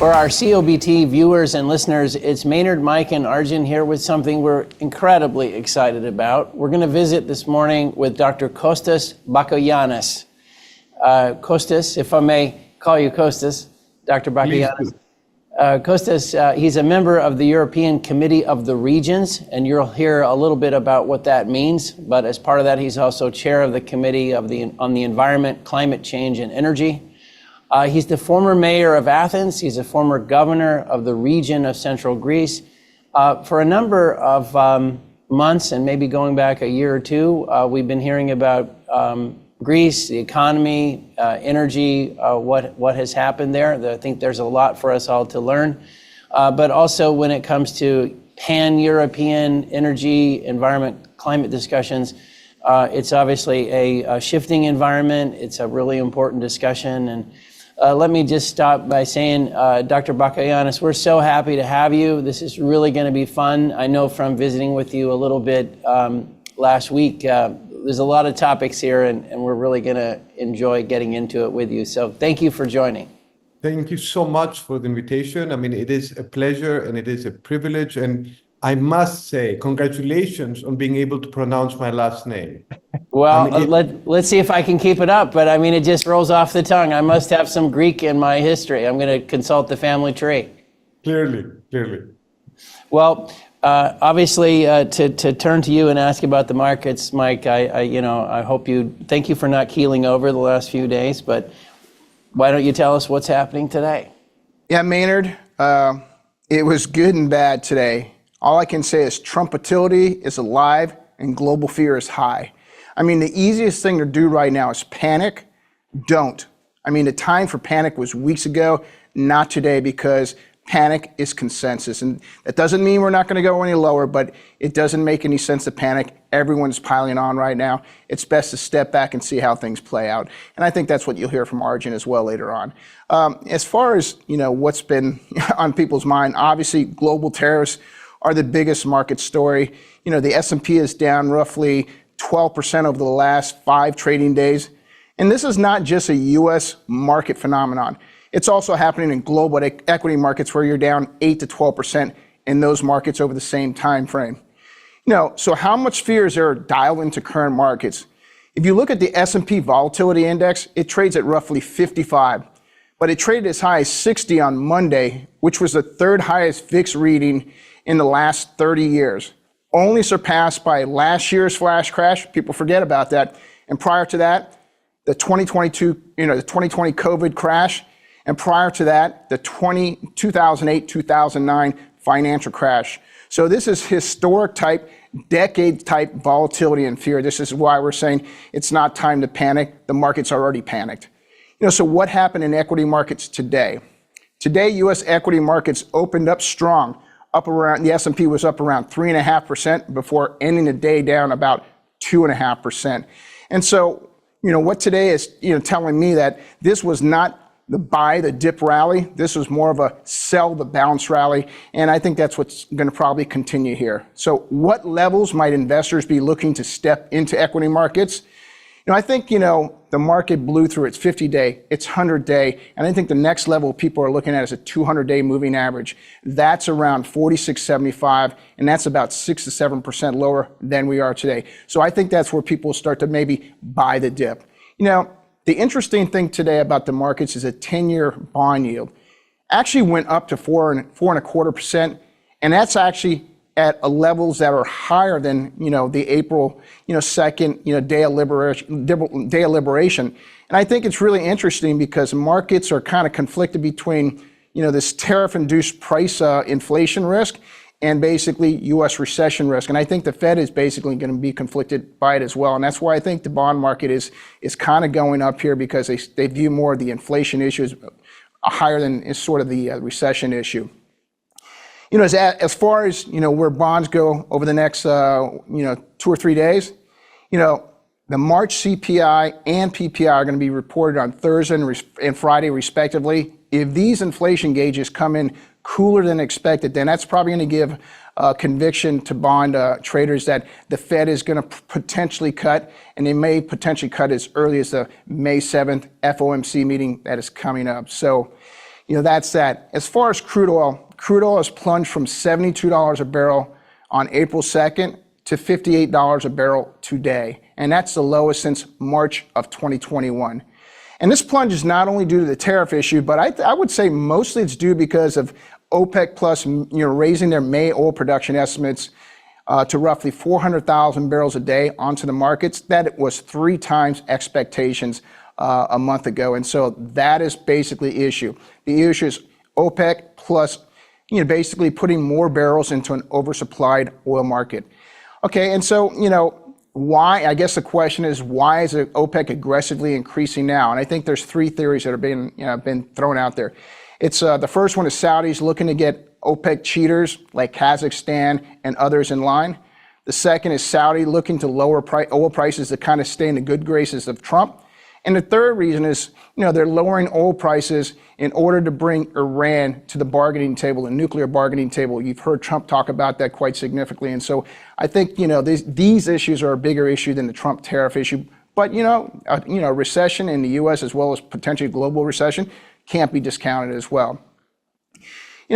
For our COBT viewers and listeners, it's Maynard, Mike, and Arjun here with something we're incredibly excited about. We're going to visit this morning with Dr. Kostas Bakoyannis. Kostas, if I may call you Kostas, Dr. Bakoyannis. Kostas, he's a member of the European Committee of the Regions, and you'll hear a little bit about what that means. But as part of that, he's also chair of the Committee on the Environment, Climate Change, and Energy. He's the former mayor of Athens. He's a former governor of the region of central Greece. For a number of months, and maybe going back a year or two, we've been hearing about Greece, the economy, energy, what has happened there. I think there's a lot for us all to learn. But also when it comes to pan-European energy, environment, climate discussions, it's obviously a shifting environment. It's a really important discussion. And let me just stop by saying, Dr. Bakoyannis, we're so happy to have you. This is really going to be fun. I know from visiting with you a little bit last week, there's a lot of topics here, and we're really going to enjoy getting into it with you. So thank you for joining. Thank you so much for the invitation. I mean, it is a pleasure and it is a privilege. And I must say, congratulations on being able to pronounce my last name. Well, let's see if I can keep it up. But I mean, it just rolls off the tongue. I must have some Greek in my history. I'm going to consult the family tree. Clearly. Well, obviously, to turn to you and ask about the markets, Mike, I hope thank you for not keeling over the last few days. But why don't you tell us what's happening today? Yeah, Maynard, it was good and bad today. All I can say is Trumpitility is alive and global fear is high. I mean, the easiest thing to do right now is panic. Don't. I mean, the time for panic was weeks ago, not today, because panic is consensus. And that doesn't mean we're not going to go any lower, but it doesn't make any sense to panic. Everyone's piling on right now. It's best to step back and see how things play out. And I think that's what you'll hear from Arjun as well later on. As far as, what's been on people's mind, obviously global tariffs are the biggest market story. The S&P is down roughly 12% over the last 5 trading days. And this is not just a U.S. market phenomenon. It's also happening in global equity markets where you're down 8 to 12% in those markets over the same time frame. So how much fear is there dialed into current markets? If you look at the S&P volatility index, it trades at roughly 55, but it traded as high as 60 on Monday, which was the 3rd highest VIX reading in the last 30 years. Only surpassed by last year's flash crash. People forget about that. And prior to that, the 2020 COVID crash. And prior to that, the 2008-2009 financial crash. So this is historic type, decade type volatility and fear. This is why we're saying it's not time to panic. The market's already panicked. So what happened in equity markets today? Today, U.S. equity markets opened up strong. The S&P was up around 3.5% before ending the day down about 2.5%. And so, what today is, telling me that this was not the buy the dip rally. This was more of a sell the bounce rally. And I think that's what's going to probably continue here. So what levels might investors be looking to step into equity markets? I think, the market blew through its 50-day, its 100-day, and I think the next level people are looking at is a 200-day moving average. That's around 46.75, and that's about 6 to 7% lower than we are today. So I think that's where people start to maybe buy the dip. The interesting thing today about the markets is a 10-year bond yield actually went up to 4.25%, and that's actually at levels that are higher than the April 2nd day of liberation. And I think it's really interesting because markets are kind of conflicted between this tariff-induced price inflation risk and basically U.S. recession risk. And I think the Fed is basically going to be conflicted by it as well. And that's why I think the bond market is kind of going up here, because they view more of the inflation issues higher than sort of the recession issue. As far as, where bonds go over the next, 2 or 3 days, the March CPI and PPI are going to be reported on Thursday and Friday, respectively. If these inflation gauges come in cooler than expected, then that's probably going to give conviction to bond traders that the Fed is going to potentially cut, and they may potentially cut as early as the May 7th FOMC meeting that is coming up. So, That's that. As far as crude oil has plunged from $72 a barrel on April 2nd to $58 a barrel today. And that's the lowest since March of 2021. And this plunge is not only due to the tariff issue, but I would say mostly it's due because of OPEC Plus, raising their May oil production estimates to roughly 400,000 barrels a day onto the markets. That was 3 times expectations a month ago. And so that is basically the issue. The issue is OPEC Plus, basically putting more barrels into an oversupplied oil market. Okay, and so, why? I guess the question is, why is OPEC aggressively increasing now? And I think there's 3 theories that are been thrown out there. It's the first one is Saudis looking to get OPEC cheaters like Kazakhstan and others in line. The second is Saudi looking to lower oil prices to kind of stay in the good graces of Trump. And the third reason is, they're lowering oil prices in order to bring Iran to the bargaining table, the nuclear bargaining table. You've heard Trump talk about that quite significantly. And so I think, these issues are a bigger issue than the Trump tariff issue. But, recession in the U.S. as well as potentially global recession can't be discounted as well.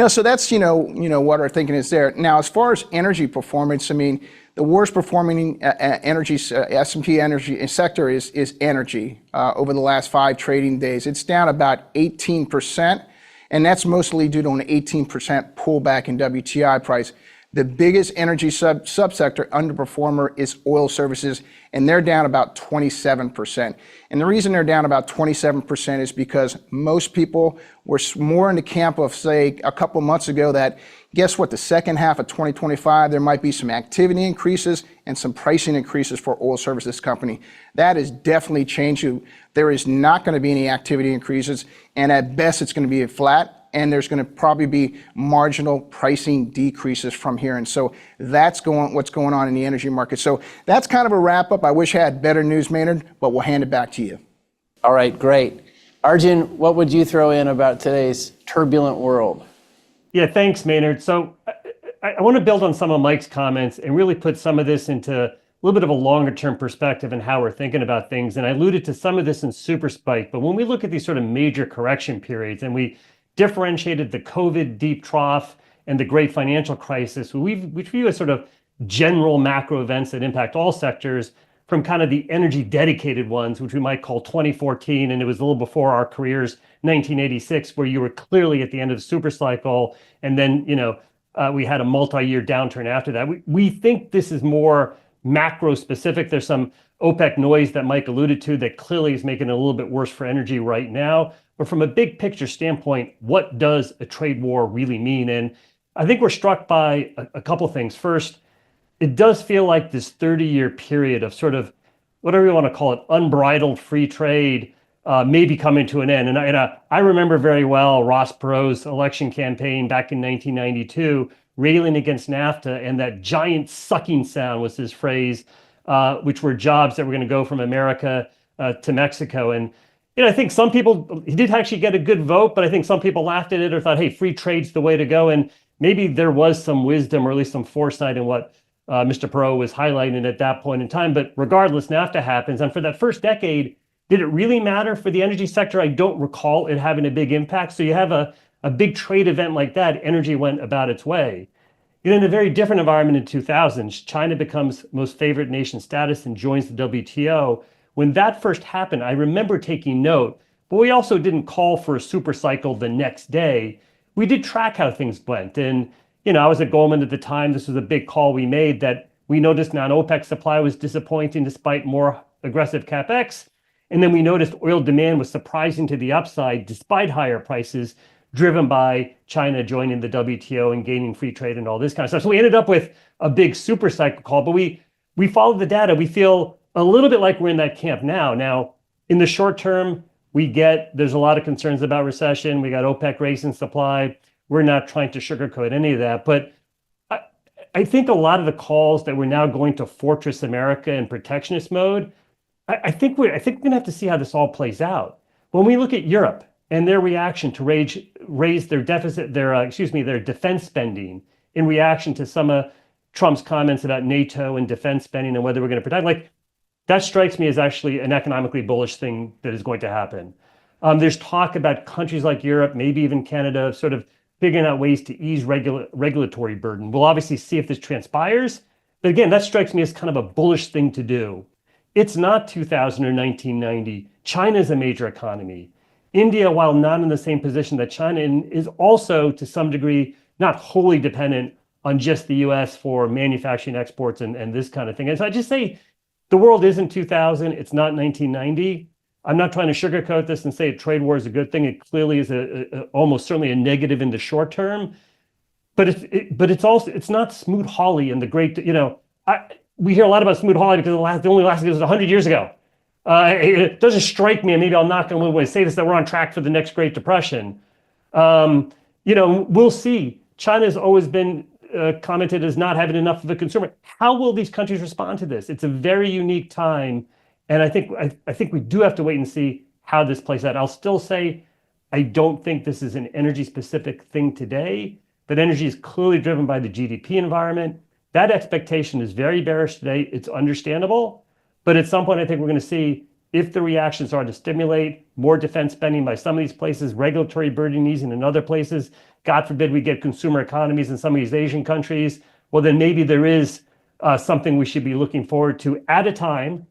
So that's, what our thinking is there. Now, as far as energy performance, the worst performing S&P energy sector is energy over the last 5 trading days. It's down about 18%, and that's mostly due to an 18% pullback in WTI price. The biggest energy subsector underperformer is oil services, and they're down about 27%. And the reason they're down about 27% is because most people were more in the camp of, say, a couple months ago that, guess what, the second half of 2025, there might be some activity increases and some pricing increases for oil services company. That is definitely changing. There is not going to be any activity increases, and at best it's going to be flat. And there's going to probably be marginal pricing decreases from here. And so that's what's going on in the energy market. So that's kind of a wrap up. I wish I had better news, Maynard, but we'll hand it back to you. All right, great. Arjun, what would you throw in about today's turbulent world? Yeah, thanks, Maynard. So I want to build on some of Mike's comments and really put some of this into a little bit of a longer term perspective and how we're thinking about things. And I alluded to some of this in Super Spike, but when we look at these sort of major correction periods and we differentiated the COVID deep trough and the great financial crisis, which we view as sort of general macro events that impact all sectors, from kind of the energy dedicated ones, which we might call 2014, and it was a little before our careers, 1986, where you were clearly at the end of the super cycle, and then we had a multi-year downturn after that. We think this is more macro specific. There's some OPEC noise that Mike alluded to that clearly is making it a little bit worse for energy right now. But from a big picture standpoint, what does a trade war really mean? And I think we're struck by a couple things. First, it does feel like this 30-year period of sort of, whatever you want to call it, unbridled free trade may be coming to an end. And I remember very well Ross Perot's election campaign back in 1992, railing against NAFTA, and that giant sucking sound was his phrase, which were jobs that were going to go from America to Mexico. And I think some people, he did actually get a good vote, but I think some people laughed at it or thought, hey, free trade's the way to go. And maybe there was some wisdom or at least some foresight in what Mr. Perot was highlighting at that point in time. But regardless, NAFTA happens. And for that first decade, did it really matter for the energy sector? I don't recall it having a big impact. So you have a big trade event like that, energy went about its way. In a very different environment in 2000, China becomes most favored nation status and joins the WTO. When that first happened, I remember taking note, but we also didn't call for a super cycle the next day. We did track how things went. And, I was at Goldman at the time. This was a big call we made that we noticed non-OPEC supply was disappointing despite more aggressive CapEx. And then we noticed oil demand was surprising to the upside despite higher prices, driven by China joining the WTO and gaining free trade and all this kind of stuff. So we ended up with a big super cycle call, but we followed the data. We feel a little bit like we're in that camp now. Now, in the short term, there's a lot of concerns about recession. We got OPEC raising supply. We're not trying to sugarcoat any of that. But I think a lot of the calls that we're now going to fortress America in protectionist mode, I think we're going to have to see how this all plays out. When we look at Europe and their reaction to raise their deficit, their defense spending in reaction to some of Trump's comments about NATO and defense spending and whether we're going to protect, that strikes me as actually an economically bullish thing that is going to happen. There's talk about countries like Europe, maybe even Canada, sort of figuring out ways to ease regulatory burden. We'll obviously see if this transpires. But again, that strikes me as kind of a bullish thing to do. It's not 2000 or 1990. China is a major economy. India, while not in the same position that China is also to some degree not wholly dependent on just the US for manufacturing exports and this kind of thing. And so I just say the world isn't 2000, it's not 1990. I'm not trying to sugarcoat this and say a trade war is a good thing. It clearly is almost certainly a negative in the short term, but it's not Smoot-Hawley and the great, we hear a lot about Smoot-Hawley because it only lasted 100 years ago. It doesn't strike me, and maybe I'll knock on wood when I say this, that we're on track for the next Great Depression. We'll see. China's always been commented as not having enough of a consumer. How will these countries respond to this? It's a very unique time, and I think we do have to wait and see how this plays out. I'll still say I don't think this is an energy-specific thing today, but energy is clearly driven by the GDP environment. That expectation is very bearish today. It's understandable, but at some point I think we're going to see if the reactions are to stimulate more defense spending by some of these places, regulatory burden easing in other places. God forbid we get consumer economies in some of these Asian countries. Well, then maybe there is something we should be looking forward to at a time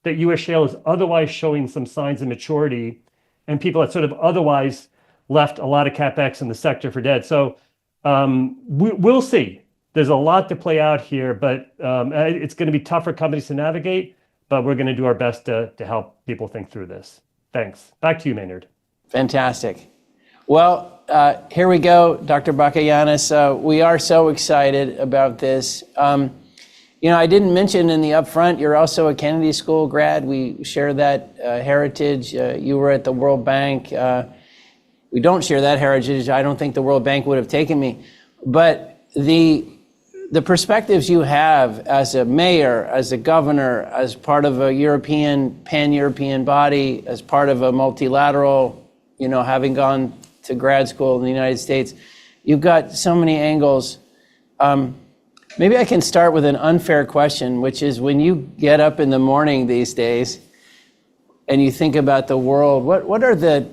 that U.S. shale is otherwise showing some signs of maturity, and people had sort of otherwise left a lot of CapEx in the sector for dead. So we'll see. There's a lot to play out here, but it's going to be tough for companies to navigate, but we're going to do our best to help people think through this. Thanks. Back to you, Maynard. Fantastic. Well, here we go, Dr. Bakoyannis. We are so excited about this. I didn't mention in the upfront, you're also a Kennedy School grad. We share that heritage. You were at the World Bank. We don't share that heritage. I don't think the World Bank would have taken me. But the perspectives you have as a mayor, as a governor, as part of a pan-European body, as part of a multilateral, having gone to grad school in the United States, you've got so many angles. Maybe I can start with an unfair question, which is when you get up in the morning these days and you think about the world, what are the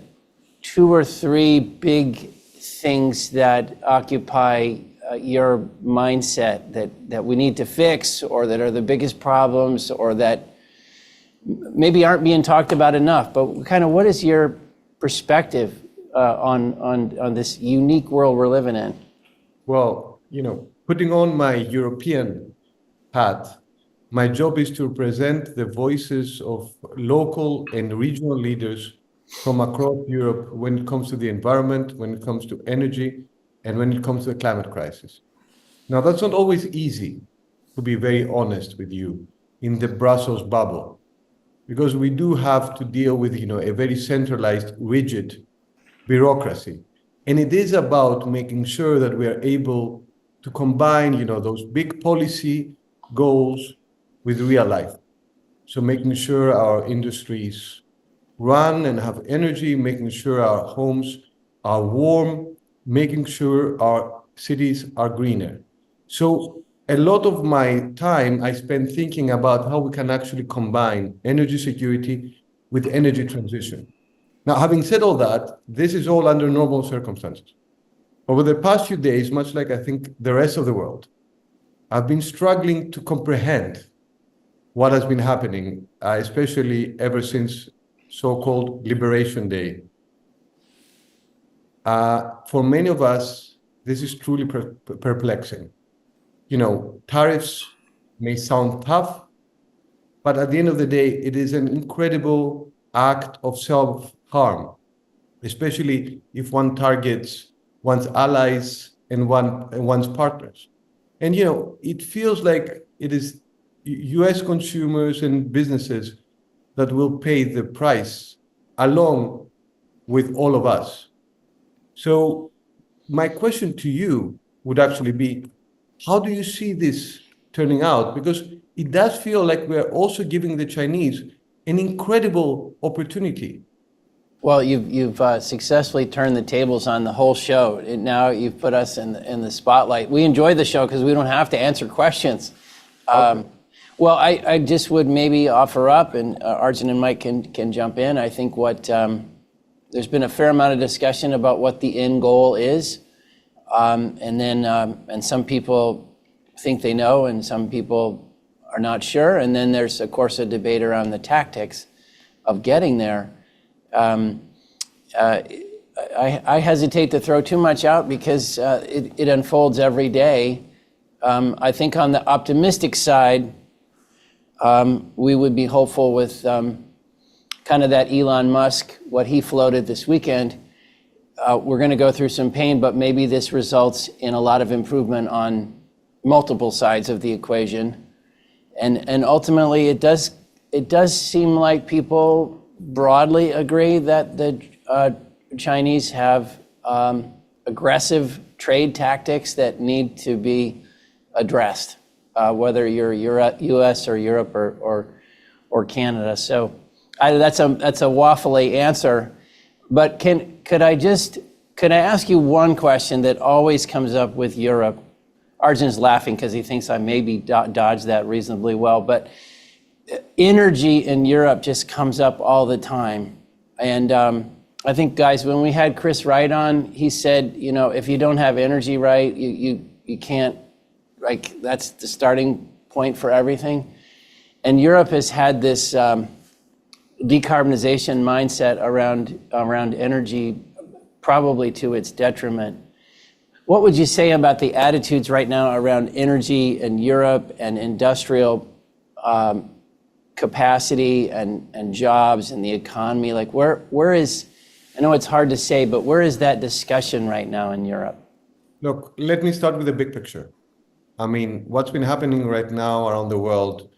2 or 3 big things that occupy your mindset that we need to fix, or that are the biggest problems, or that maybe aren't being talked about enough? But kind of what is your perspective on this unique world we're living in? Well, putting on my European hat, my job is to represent the voices of local and regional leaders from across Europe when it comes to the environment, when it comes to energy, and when it comes to the climate crisis. Now, that's not always easy, to be very honest with you, in the Brussels bubble, because we do have to deal with, a very centralized, rigid bureaucracy. And it is about making sure that we are able to combine, those big policy goals with real life. So making sure our industries run and have energy, making sure our homes are warm, making sure our cities are greener. So a lot of my time I spend thinking about how we can actually combine energy security with energy transition. Now, having said all that, this is all under normal circumstances. Over the past few days, much like I think the rest of the world, I've been struggling to comprehend what has been happening, especially ever since so-called Liberation Day. For many of us, this is truly perplexing. Tariffs may sound tough, but at the end of the day, it is an incredible act of self-harm, especially if one targets one's allies and one's partners. And, it feels like it is US consumers and businesses that will pay the price along with all of us. So my question to you would actually be, how do you see this turning out? Because it does feel like we're also giving the Chinese an incredible opportunity. Well, you've successfully turned the tables on the whole show. Now you've put us in the spotlight. We enjoy the show because we don't have to answer questions. Okay. Well, I just would maybe offer up, and Arjun and Mike can jump in. I think what there's been a fair amount of discussion about what the end goal is. And some people think they know, and some people are not sure. And then there's, of course, a debate around the tactics of getting there. I hesitate to throw too much out because it unfolds every day. I think on the optimistic side, we would be hopeful with kind of that Elon Musk, what he floated this weekend. We're going to go through some pain, but maybe this results in a lot of improvement on multiple sides of the equation. And ultimately, it does seem like people broadly agree that the Chinese have aggressive trade tactics that need to be addressed, whether you're U.S. or Europe or Canada. So that's a waffly answer, but could I ask you one question that always comes up with Europe? Arjun's laughing because he thinks I maybe dodged that reasonably well, but energy in Europe just comes up all the time. And I think, guys, when we had Chris Wright on, he said, if you don't have energy right, you can't, like, that's the starting point for everything. And Europe has had this decarbonization mindset around energy, probably to its detriment. What would you say about the attitudes right now around energy in Europe and industrial capacity and jobs and the economy? Like, where is, I know it's hard to say, but where is that discussion right now in Europe? Look, let me start with the big picture. I mean, what's been happening right now around the world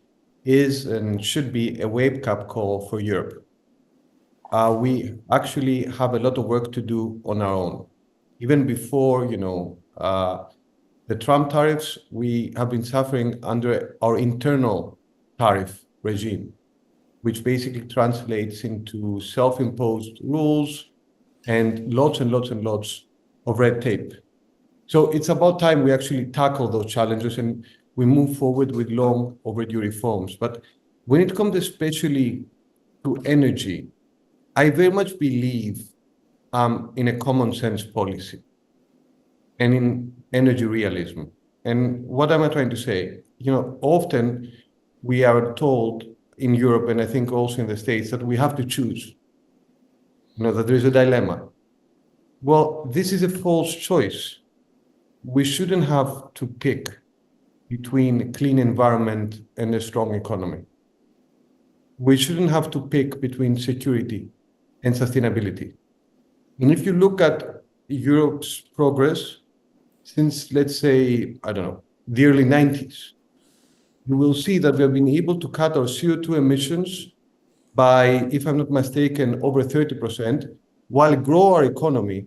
is and should be a wake-up call for Europe. We actually have a lot of work to do on our own. Even before, the Trump tariffs, we have been suffering under our internal tariff regime, which basically translates into self-imposed rules and lots of red tape. So it's about time we actually tackle those challenges and we move forward with long overdue reforms. But when it comes especially to energy, I very much believe in a common sense policy and in energy realism. And what am I trying to say? Often we are told in Europe, and I think also in the States, that we have to choose, that there is a dilemma. Well, this is a false choice. We shouldn't have to pick between a clean environment and a strong economy. We shouldn't have to pick between security and sustainability. And if you look at Europe's progress since, let's say, the early 90s, you will see that we have been able to cut our CO2 emissions by, if I'm not mistaken, over 30%, while grow our economy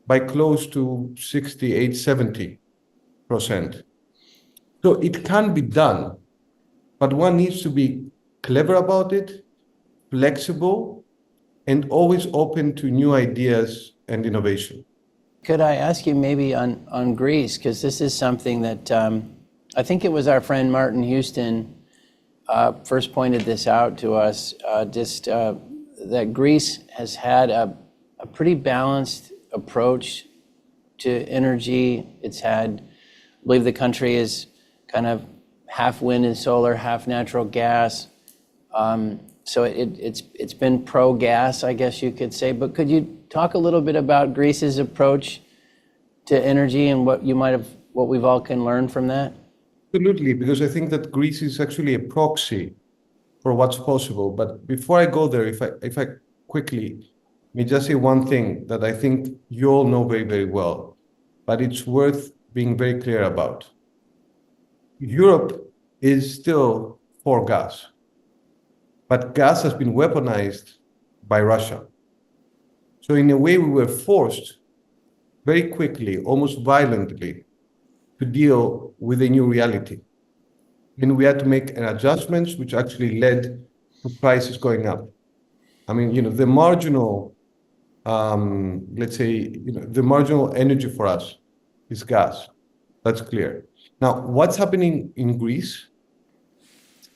by close to 68, 70%. So it can be done, but one needs to be clever about it, flexible, and always open to new ideas and innovation. Could I ask you maybe on Greece, because this is something that I think it was our friend Martin Houston first pointed this out to us, that Greece has had a pretty balanced approach to energy. It's had, I believe the country is kind of half wind and solar, half natural gas. So it's been pro-gas, I guess you could say. But could you talk a little bit about Greece's approach to energy and what we've all can learn from that? Absolutely, because I think that Greece is actually a proxy for what's possible. But before I go there, if I quickly may just say one thing that I think you all know very, very well, but it's worth being very clear about. Europe is still for gas, but gas has been weaponized by Russia. So in a way, we were forced very quickly, almost violently, to deal with a new reality. And we had to make an adjustments, which actually led to prices going up. I mean, the marginal, the marginal energy for us is gas. That's clear. Now, what's happening in Greece?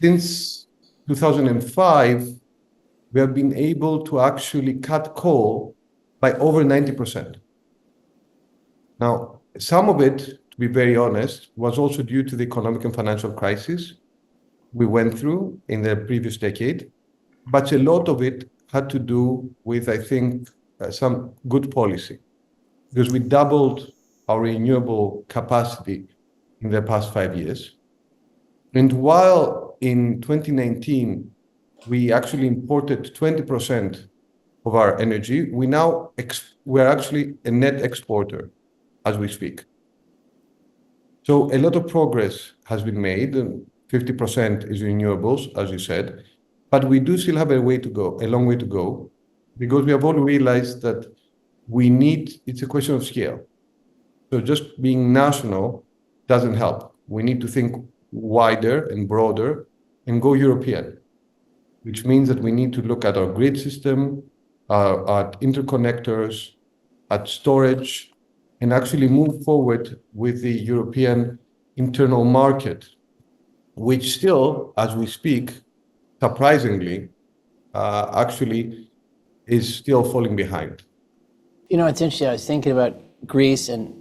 Since 2005, we have been able to actually cut coal by over 90%. Now, some of it, to be very honest, was also due to the economic and financial crisis we went through in the previous decade, but a lot of it had to do with, I think, some good policy, because we doubled our renewable capacity in the past 5 years. And while in 2019, we actually imported 20% of our energy, we're actually a net exporter as we speak. So a lot of progress has been made, and 50% is renewables, as you said, but we do still have a long way to go, because we have all realized that it's a question of scale. So just being national doesn't help. We need to think wider and broader and go European, which means that we need to look at our grid system, at interconnectors, at storage, and actually move forward with the European internal market, which still, as we speak, surprisingly, actually is still falling behind. You know, it's interesting. I was thinking about Greece, and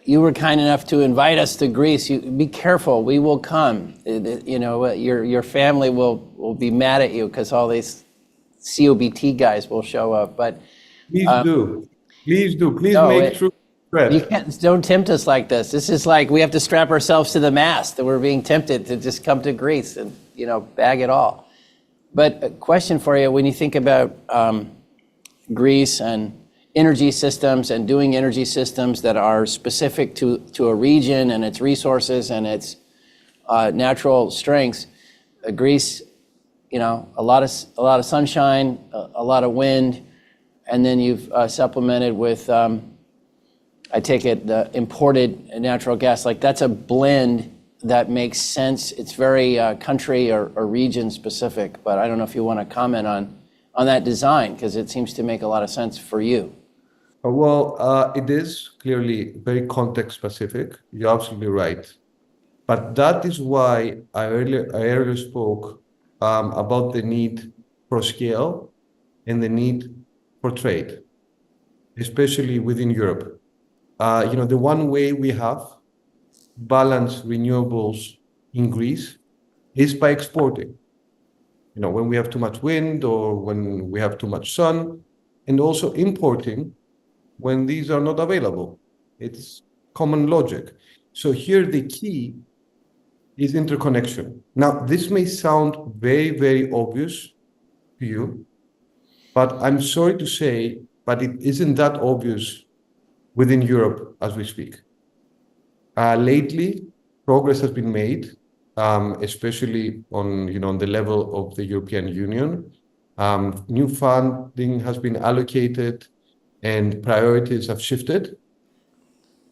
you were kind enough to invite us to Greece. Be careful, we will come. You know, your family will be mad at you because all these COBT guys will show up. But please do. Please no, make true threat. You don't tempt us like this. This is like we have to strap ourselves to the mast that we're being tempted to just come to Greece and, you know, bag it all. But a question for you, when you think about Greece and energy systems and doing energy systems that are specific to a region and its resources and its natural strengths, Greece, you know, a lot of sunshine, a lot of wind, and then you've supplemented with, I take it, the imported natural gas. Like that's a blend that makes sense. It's very country or region specific, but I don't know if you want to comment on that design, because it seems to make a lot of sense for you. Well, it is clearly very context specific. You're absolutely right. But that is why I earlier spoke about the need for scale and the need for trade, especially within Europe. You know, the one way we have balanced renewables in Greece is by exporting. You know, when we have too much wind or when we have too much sun, and also importing when these are not available. It's common logic. So here the key is interconnection. Now, this may sound very, very obvious to you, but I'm sorry to say, but it isn't that obvious within Europe as we speak. Lately, progress has been made, especially on the level of the European Union. New funding has been allocated and priorities have shifted,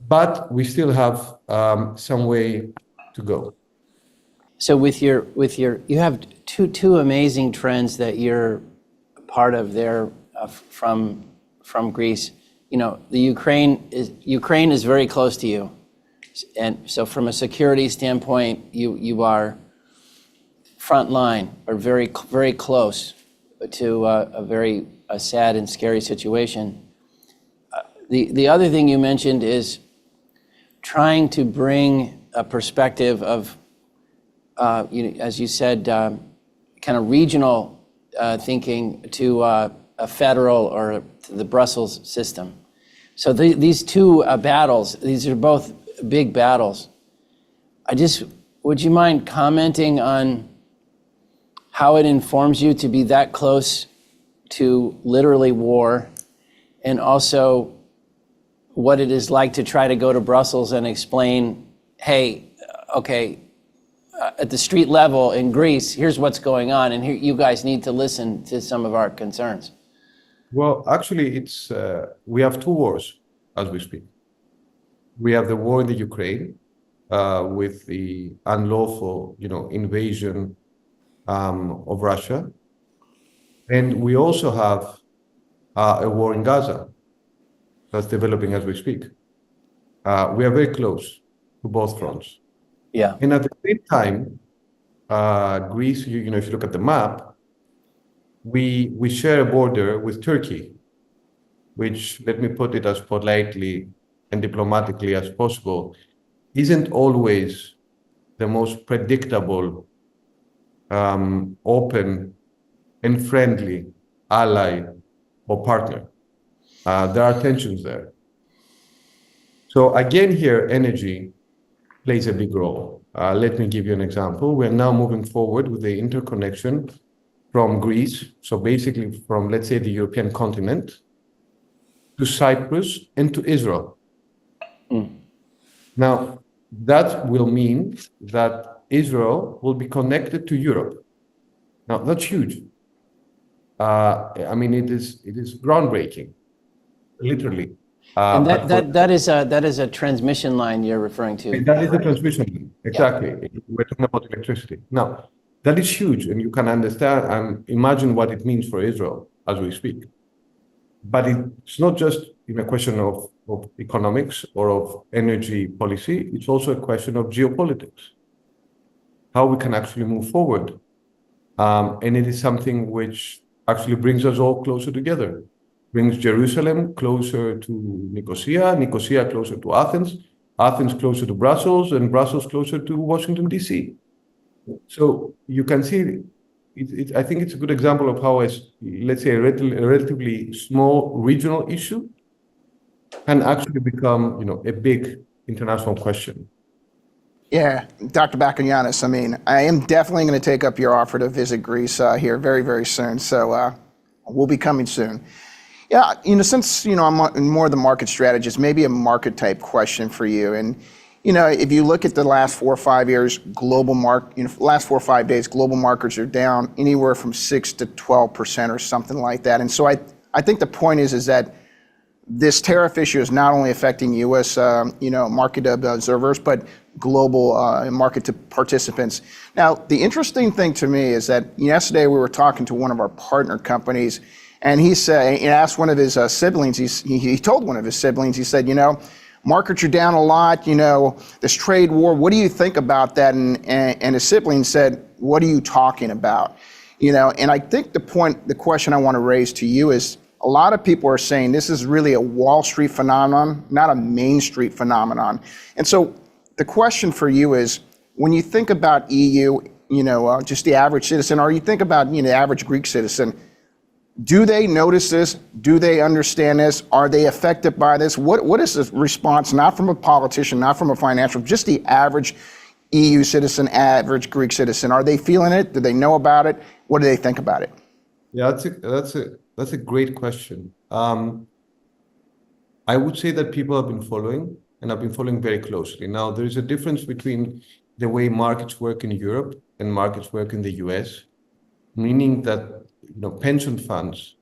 but we still have some way to go. So you have two amazing trends that you're part of there from Greece. You know, the Ukraine is very close to you, and so from a security standpoint, you are front line or very very close to a very sad and scary situation. The other thing you mentioned is trying to bring a perspective of, as you said, kind of regional thinking to a federal or to the Brussels system. So these two battles, these are both big battles. Would you mind commenting on how it informs you to be that close to literally war, and also what it is like to try to go to Brussels and explain, hey, okay, at the street level in Greece, here's what's going on, and here you guys need to listen to some of our concerns. Well, actually, we have two wars as we speak. We have the war in the Ukraine with the unlawful, invasion of Russia, and we also have a war in Gaza that's developing as we speak. We are very close to both fronts. Yeah. And at the same time, Greece, if you look at the map, we share a border with Turkey. which, let me put it as politely and diplomatically as possible, isn't always the most predictable, open, and friendly ally or partner. There are tensions there. So again, here, energy plays a big role. Let me give you an example. We're now moving forward with the interconnection from Greece, so basically from, let's say, the European continent, to Cyprus and to Israel. Now, that will mean that Israel will be connected to Europe. Now, that's huge. I mean, it is groundbreaking, literally. And but for- that is a transmission line you're referring to. That is the transmission line, exactly. We're talking about electricity. Now, that is huge, and you can understand and imagine what it means for Israel as we speak. But it's not just in a question of economics or of energy policy, it's also a question of geopolitics, how we can actually move forward. And it is something which actually brings us all closer together, brings Jerusalem closer to Nicosia, Nicosia closer to Athens, Athens closer to Brussels, and Brussels closer to Washington, D.C. So you can see, I think it's a good example of how, let's say, a relatively small regional issue can actually become, a big international question. Yeah, Dr. Bakoyannis, I mean, I am definitely going to take up your offer to visit Greece here very, very soon. So we'll be coming soon. Yeah, since, I'm more the market strategist, maybe a market type question for you. And, if you look at the last 4 or 5 years, last 4 or 5 days, global markets are down anywhere from 6 to 12% or something like that. And so I think the point is that this tariff issue is not only affecting U.S. Market observers, but global market participants. Now, the interesting thing to me is that yesterday we were talking to one of our partner companies, and he asked one of his siblings. He told one of his siblings. He said, markets are down a lot. This trade war. What do you think about that? And his sibling said, what are you talking about? And I think the question I want to raise to you is, a lot of people are saying this is really a Wall Street phenomenon, not a Main Street phenomenon. And so the question for you is, when you think about EU, just the average citizen, or you think about the average Greek citizen, do they notice this? Do they understand this? Are they affected by this? What is the response, not from a politician, not from a financial, just the average EU citizen, average Greek citizen? Are they feeling it? Do they know about it? What do they think about it? Yeah, that's a great question. I would say that people have been following, and have been following very closely. Now, there is a difference between the way markets work in Europe and markets work in the US, meaning that pension funds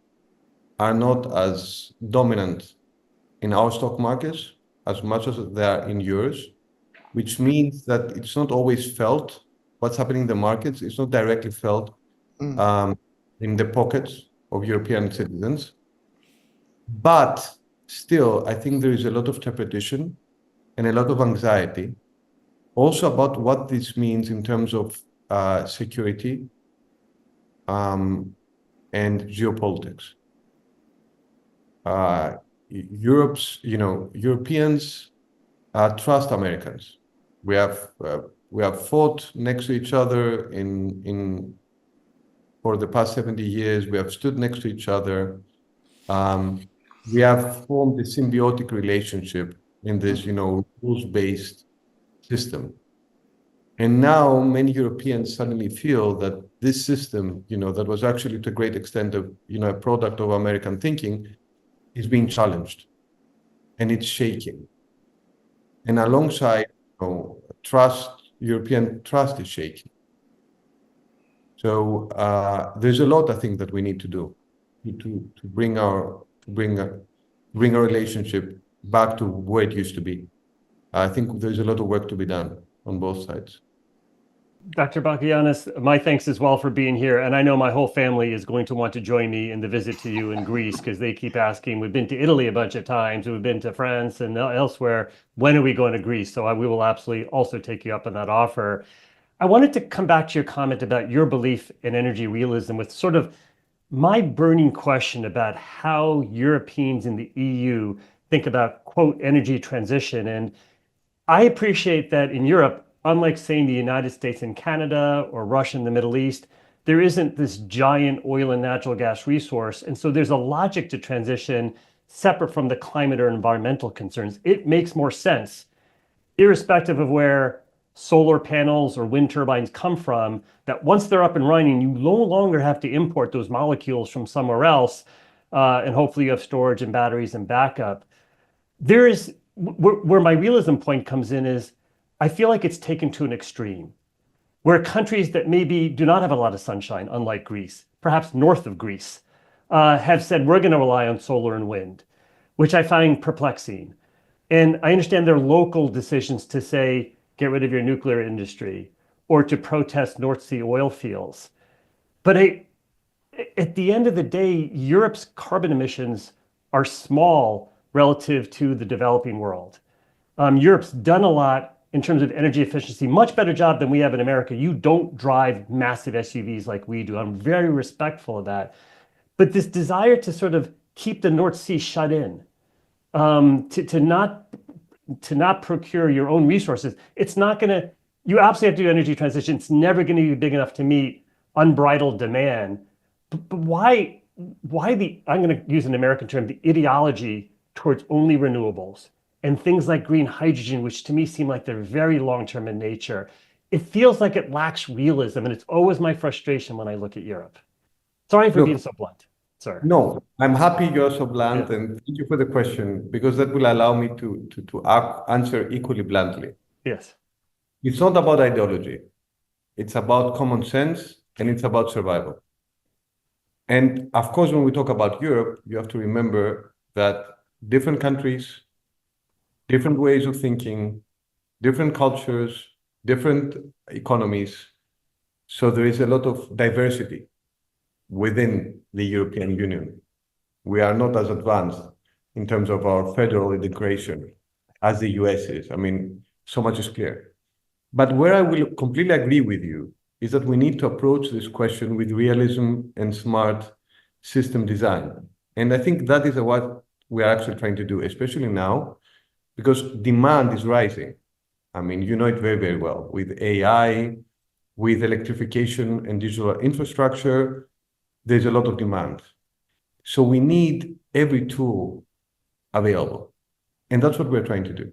are not as dominant in our stock markets as much as they are in yours, which means that it's not always felt. What's happening in the markets is not directly felt in the pockets of European citizens. But still, I think there is a lot of trepidation and a lot of anxiety also about what this means in terms of security and geopolitics. Europeans trust Americans. We have fought next to each other for the past 70 years. We have stood next to each other. We have formed a symbiotic relationship in this, rules-based system. And now many Europeans suddenly feel that this system, that was actually to a great extent a product of American thinking, is being challenged, and it's shaking. And alongside, European trust is shaking. So there's a lot, I think, that we need to do to bring our relationship back to where it used to be. I think there's a lot of work to be done on both sides. Dr. Bakoyannis, my thanks as well for being here. And I know my whole family is going to want to join me in the visit to you in Greece, because they keep asking. We've been to Italy a bunch of times. We've been to France and elsewhere. When are we going to Greece? So we will absolutely also take you up on that offer. I wanted to come back to your comment about your belief in energy realism with sort of my burning question about how Europeans in the EU think about, quote, energy transition. And I appreciate that in Europe, unlike, say, in the United States and Canada or Russia and the Middle East, there isn't this giant oil and natural gas resource. And so there's a logic to transition separate from the climate or environmental concerns. It makes more sense, irrespective of where solar panels or wind turbines come from, that once they're up and running, you no longer have to import those molecules from somewhere else. And hopefully you have storage and batteries and backup. There is where my realism point comes in is I feel like it's taken to an extreme where countries that maybe do not have a lot of sunshine, unlike Greece, perhaps north of Greece, have said we're going to rely on solar and wind, which I find perplexing. And I understand their local decisions to say, get rid of your nuclear industry or to protest North Sea oil fields. But at the end of the day, Europe's carbon emissions are small relative to the developing world. Europe's done a lot in terms of energy efficiency, much better job than we have in America. You don't drive massive SUVs like we do. I'm very respectful of that. But this desire to sort of keep the North Sea shut in, to not procure your own resources, it's not going to, you absolutely have to do energy transition. It's never going to be big enough to meet unbridled demand. But why I'm going to use an American term, the ideology towards only renewables and things like green hydrogen, which to me seem like they're very long-term in nature. It feels like it lacks realism, and it's always my frustration when I look at Europe. Sorry for being so blunt, sir. No, I'm happy you're so blunt, and thank you for the question, because that will allow me to answer equally bluntly. Yes. It's not about ideology. It's about common sense, and it's about survival. And of course, when we talk about Europe, you have to remember that different countries, different ways of thinking, different cultures, different economies. So there is a lot of diversity within the European Union. We are not as advanced in terms of our federal integration as the US is. I mean, so much is clear. But where I will completely agree with you is that we need to approach this question with realism and smart system design. And I think that is what we are actually trying to do, especially now, because demand is rising. I mean, you know it very, very well, with AI, with electrification and digital infrastructure, there's a lot of demand. So we need every tool available. And that's what we're trying to do.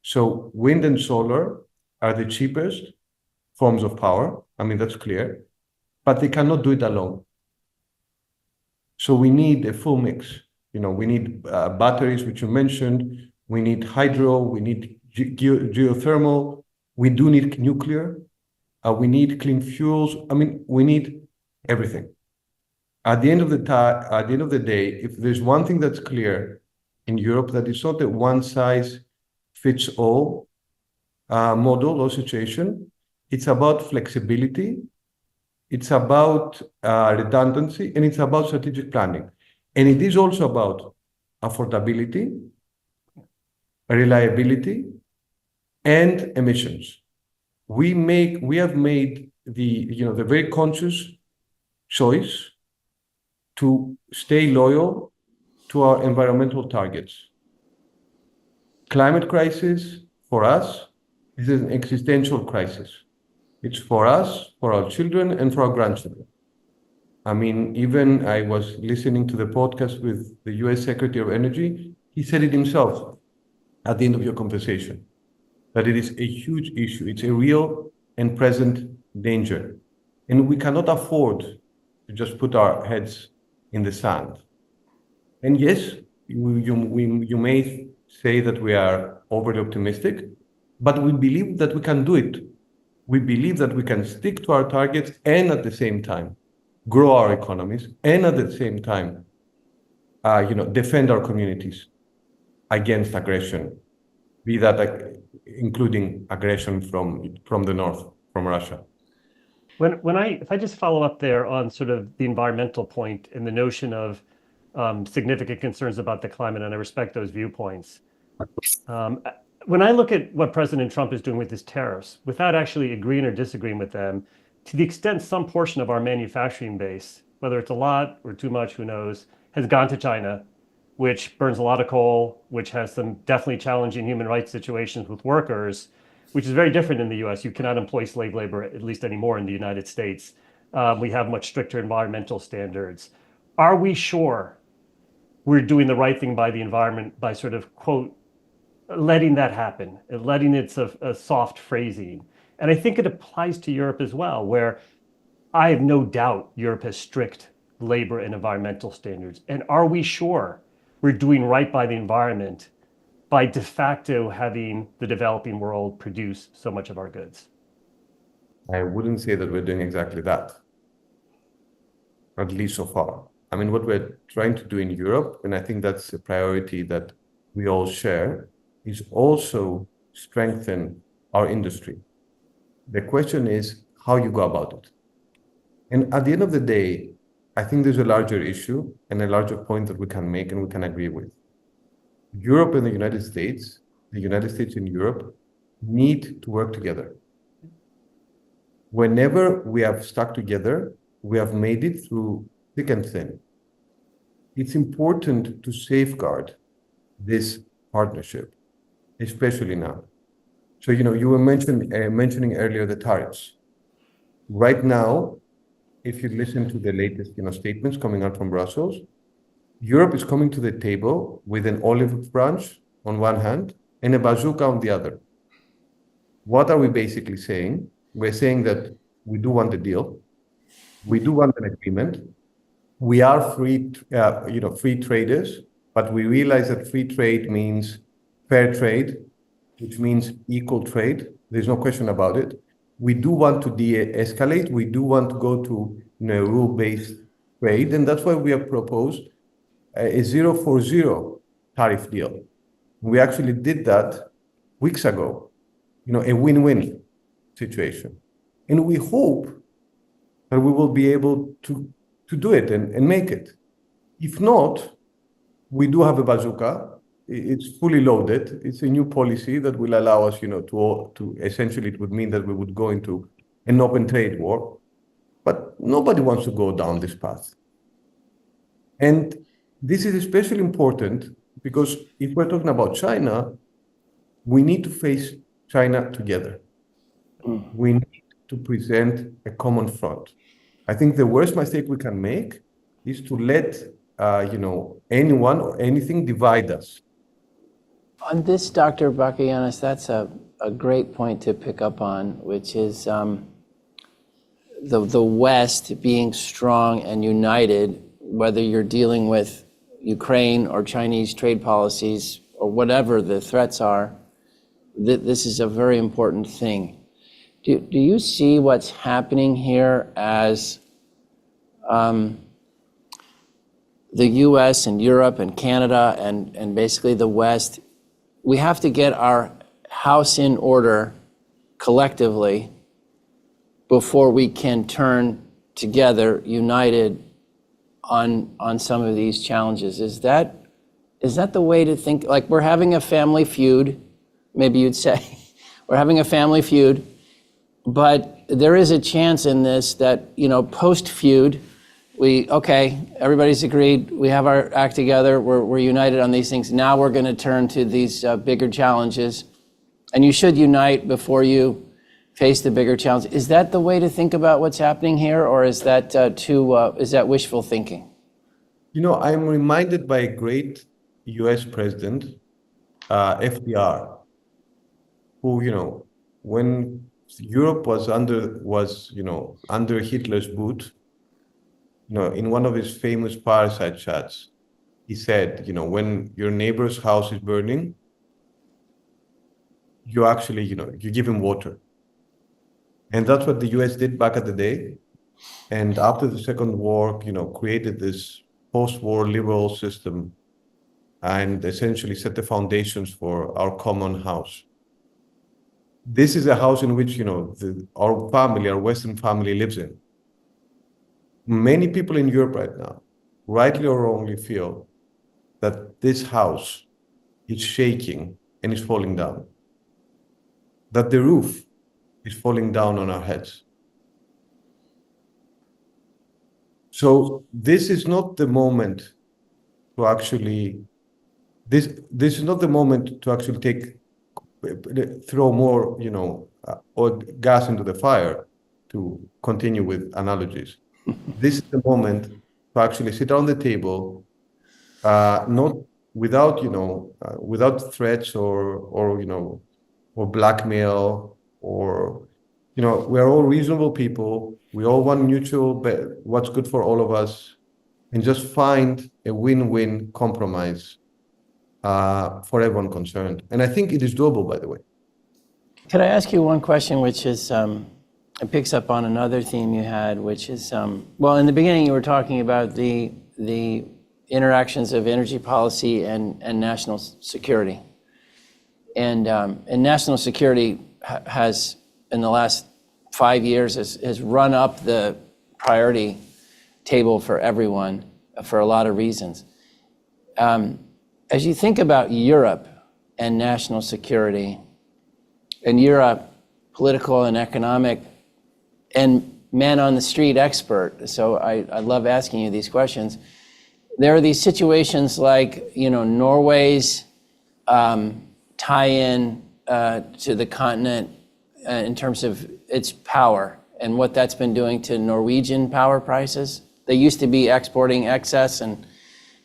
So wind and solar are the cheapest forms of power. I mean, that's clear, but they cannot do it alone. So we need a full mix. You know, we need batteries, which you mentioned. We need hydro. We need geothermal. We do need nuclear. We need clean fuels. I mean, we need everything. At the end of the day, if there's one thing that's clear in Europe, that it's not a one-size-fits-all model or situation. It's about flexibility. It's about redundancy, and it's about strategic planning. And it is also about affordability, reliability, and emissions. We have made the very conscious choice to stay loyal to our environmental targets. Climate crisis for us is an existential crisis. It's for us, for our children, and for our grandchildren. I mean, even I was listening to the podcast with the U.S. Secretary of Energy. He said it himself at the end of your conversation, that it is a huge issue. It's a real and present danger. And we cannot afford to just put our heads in the sand. And yes, you may say that we are overly optimistic, but we believe that we can do it. We believe that we can stick to our targets and at the same time grow our economies and at the same time defend our communities against aggression, be that including aggression from the north, from Russia. If I just follow up there on sort of the environmental point and the notion of significant concerns about the climate, and I respect those viewpoints. When I look at what President Trump is doing with his tariffs, without actually agreeing or disagreeing with them, to the extent some portion of our manufacturing base whether it's a lot or too much, who knows, has gone to China, which burns a lot of coal, which has some definitely challenging human rights situations with workers, which is very different in the US. You cannot employ slave labor, at least anymore in the United States. We have much stricter environmental standards. Are we sure we're doing the right thing by the environment by sort of, quote, letting that happen, letting it's a soft phrasing? And I think it applies to Europe as well, where I have no doubt Europe has strict labor and environmental standards. And are we sure we're doing right by the environment by de facto having the developing world produce so much of our goods? I wouldn't say that we're doing exactly that, at least so far. I mean, what we're trying to do in Europe, and I think that's a priority that we all share, is also strengthen our industry. The question is how you go about it. And at the end of the day, I think there's a larger issue and a larger point that we can make and we can agree with. Europe and the United States and Europe need to work together. Whenever we have stuck together, we have made it through thick and thin. It's important to safeguard this partnership, especially now. So, you were mentioning earlier the tariffs. Right now, if you listen to the latest, statements coming out from Brussels, Europe is coming to the table with an olive branch on one hand and a bazooka on the other. What are we basically saying? We're saying that we do want a deal. We do want an agreement. We are free traders, but we realize that free trade means fair trade, which means equal trade. There's no question about it. We do want to de-escalate. We do want to go to rule-based trade, and that's why we have proposed a 0-for-0 tariff deal. We actually did that weeks ago, a win-win situation. And we hope that we will be able to do it and make it. If not, we do have a bazooka. It's fully loaded. It's a new policy that will allow us, to essentially, it would mean that we would go into an open trade war. But nobody wants to go down this path. And this is especially important because if we're talking about China, we need to face China together. We need to present a common front. I think the worst mistake we can make is to let anyone or anything divide us. On this, Dr. Bakoyannis, that's a great point to pick up on, which is the West being strong and united, whether you're dealing with Ukraine or Chinese trade policies or whatever the threats are. This is a very important thing. Do you see what's happening here as the US and Europe and Canada and basically the West, we have to get our house in order collectively before we can turn together, united on some of these challenges? Is that the way to think? Like, we're having a family feud, maybe you'd say, we're having a family feud, but there is a chance in this that, post-feud, everybody's agreed, we have our act together, we're united on these things. Now we're going to turn to these bigger challenges. And you should unite before you face the bigger challenge. Is that the way to think about what's happening here, or is that is that wishful thinking? I'm reminded by a great U.S. president, FDR, who, when Europe was under Hitler's boot, in one of his famous fireside chats, he said, when your neighbor's house is burning, you actually, you give him water. And that's what the US did back at the day. And after the Second War, created this post-war liberal system and essentially set the foundations for our common house. This is a house in which, our Western family lives in. Many people in Europe right now, rightly or wrongly, feel that this house is shaking and is falling down, that the roof is falling down on our heads. So this is not the moment to actually, this is not the moment to actually throw more, or gas into the fire, to continue with analogies. This is the moment to actually sit around the table, not without, without threats or blackmail, or, we're all reasonable people. We all want what's good for all of us, and just find a win-win compromise for everyone concerned. And I think it is doable, by the way. Could I ask you one question, which is, it picks up on another theme you had, which is, well, in the beginning you were talking about the interactions of energy policy and national security. And national security has, in the last 5 years, has run up the priority table for everyone for a lot of reasons. As you think about Europe and national security, and you're a political and economic and man on the street expert, so I love asking you these questions. There are these situations like, Norway's tie-in to the continent in terms of its power and what that's been doing to Norwegian power prices. They used to be exporting excess, and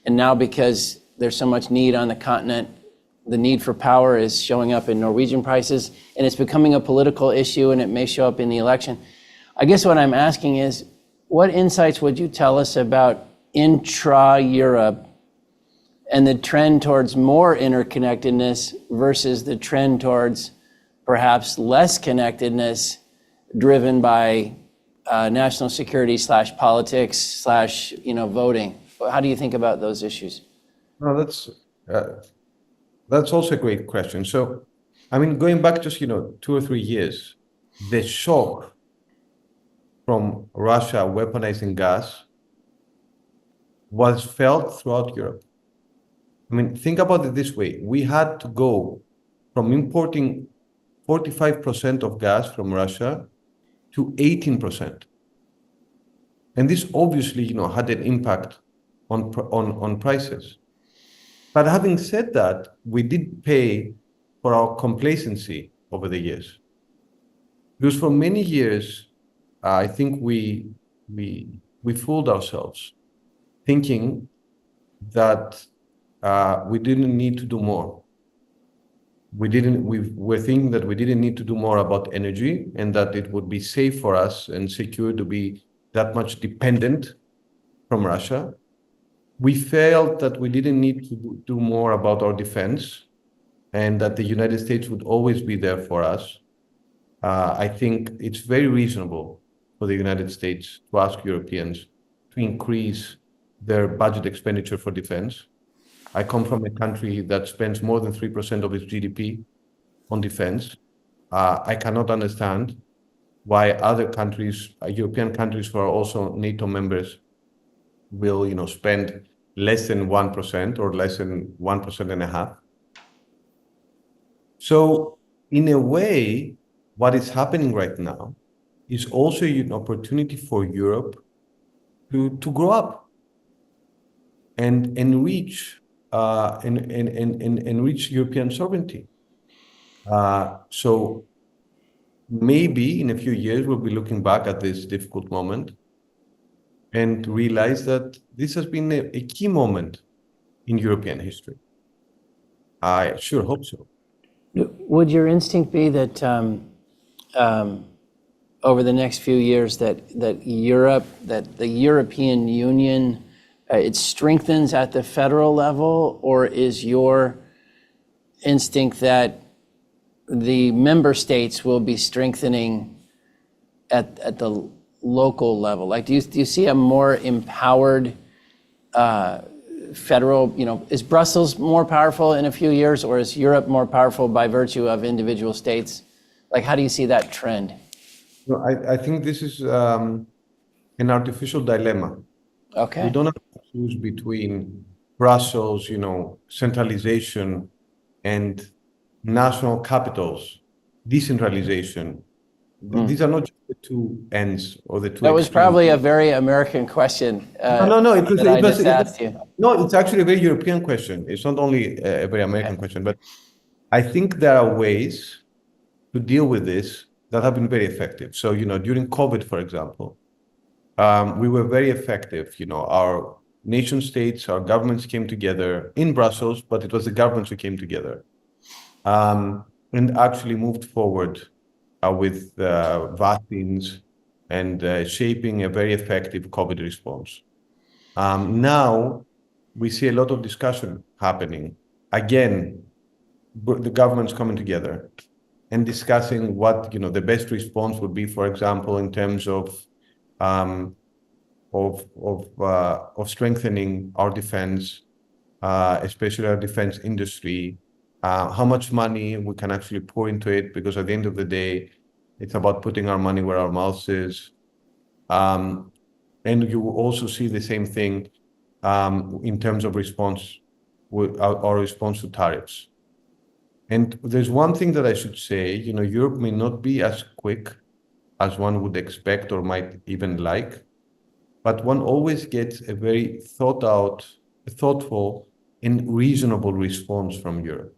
now because there's so much need on the continent, the need for power is showing up in Norwegian prices, and it's becoming a political issue, and it may show up in the election. I guess what I'm asking is, what insights would you tell us about intra-Europe and the trend towards more interconnectedness versus the trend towards perhaps less connectedness driven by national security / politics / voting? How do you think about those issues? No, that's also a great question. So, going back just 2 or 3 years, the shock from Russia weaponizing gas was felt throughout Europe. Think about it this way. We had to go from importing 45% of gas from Russia to 18%. And this obviously, had an impact on prices. But having said that, we did pay for our complacency over the years. Because for many years, I think we fooled ourselves, thinking that we didn't need to do more. We were thinking that we didn't need to do more about energy, and that it would be safe for us and secure to be that much dependent from Russia. We felt that we didn't need to do more about our defense, and that the United States would always be there for us. I think it's very reasonable for the United States to ask Europeans to increase their budget expenditure for defense. I come from a country that spends more than 3% of its GDP on defense. I cannot understand why other countries, European countries who are also NATO members, will spend less than 1% or less than 1.5%. So in a way, what is happening right now is also an opportunity for Europe to grow up and reach reach European sovereignty. So maybe in a few years we'll be looking back at this difficult moment and realize that this has been a key moment in European history. I sure hope so. Would your instinct be that over the next few years that the European Union, it strengthens at the federal level, or is your instinct that the member states will be strengthening at the local level? Like, do you see a more empowered federal, is Brussels more powerful in a few years, or is Europe more powerful by virtue of individual states? Like, how do you see that trend? No, I think this is an artificial dilemma. Okay. We don't have to choose between Brussels, centralization, and national capitals, decentralization, These are not just the two ends or the two That was extremes. probably a very American question. No. It's It's actually a very European question. It's not only a very American question, but I think there are ways to deal with this that have been very effective. So, during COVID, for example, we were very effective. Our nation states, our governments came together in Brussels, but it was the governments who came together and actually moved forward with vaccines and shaping a very effective COVID response. Now, we see a lot of discussion happening. Again, the governments coming together and discussing what the best response would be, for example, in terms of strengthening our defense, especially our defense industry, how much money we can actually pour into it, because at the end of the day, it's about putting our money where our mouth is. And you will also see the same thing in terms of response, our response to tariffs. And there's one thing that I should say, Europe may not be as quick as one would expect or might even like, but one always gets a very thoughtful and reasonable response from Europe,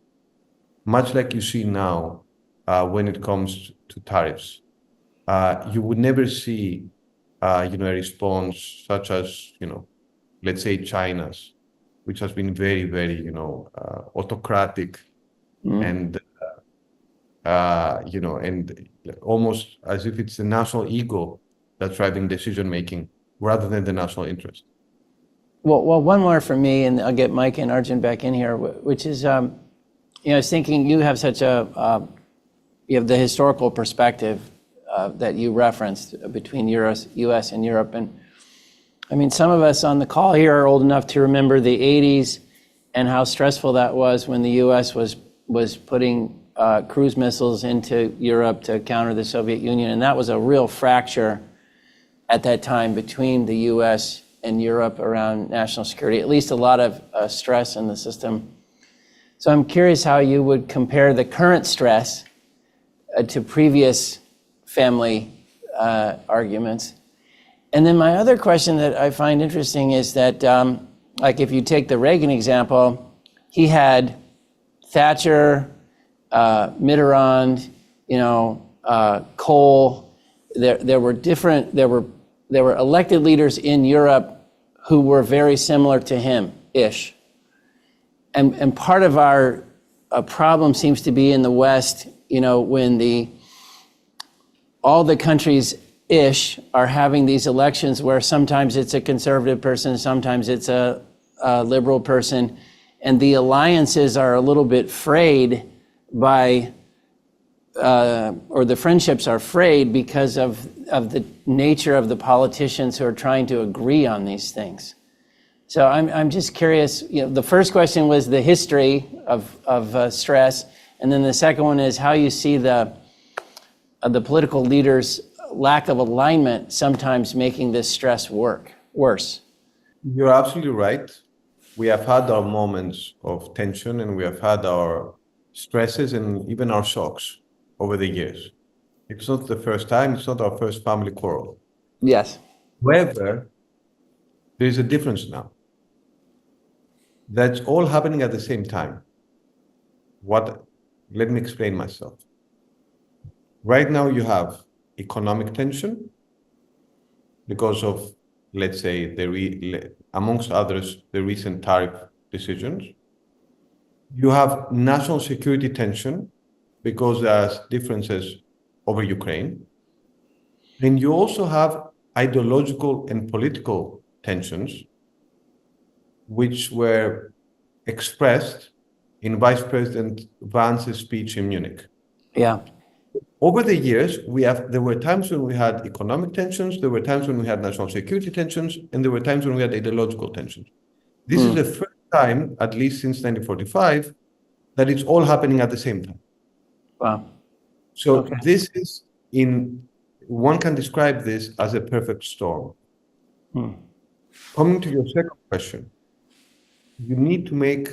much like you see now when it comes to tariffs. You would never see, a response such as, let's say China's, which has been very, very, autocratic and, and almost as if it's the national ego that's driving decision-making rather than the national interest. Well, one more from me, and I'll get Mike and Arjun back in here, which is, I was thinking you have such you have the historical perspective that you referenced between U.S. and Europe. And I mean, some of us on the call here are old enough to remember the 80s and how stressful that was when the U.S. was putting cruise missiles into Europe to counter the Soviet Union. And that was a real fracture at that time between the U.S. and Europe around national security, at least a lot of stress in the system. So I'm curious how you would compare the current stress to previous family arguments. And then my other question that I find interesting is that, like if you take the Reagan example, he had Thatcher, Mitterrand, Kohl. There were elected leaders in Europe who were very similar to him-ish. And part of our problem seems to be in the West, when all the countries-ish are having these elections where sometimes it's a conservative person, sometimes it's a liberal person, and the alliances are a little bit frayed by, or the friendships are frayed because of the nature of the politicians who are trying to agree on these things. So I'm just curious, the first question was the history of stress, and then the second one is how you see the political leaders' lack of alignment sometimes making this stress worse. You're absolutely right. We have had our moments of tension and we have had our stresses and even our shocks over the years. It's not the first time, it's not our first family quarrel. Yes. However, there is a difference now. That's all happening at the same time. Let me explain myself. Right now you have economic tension because of, let's say, amongst others, the recent tariff decisions. You have national security tension because there's differences over Ukraine. And you also have ideological and political tensions, which were expressed in Vice President Vance's speech in Munich. Yeah. Over the years, there were times when we had economic tensions, there were times when we had national security tensions, and there were times when we had ideological tensions. This is the first time, at least since 1945, that it's all happening at the same time. Wow. So Okay. this is one can describe this as a perfect storm. Coming to your second question, you need to make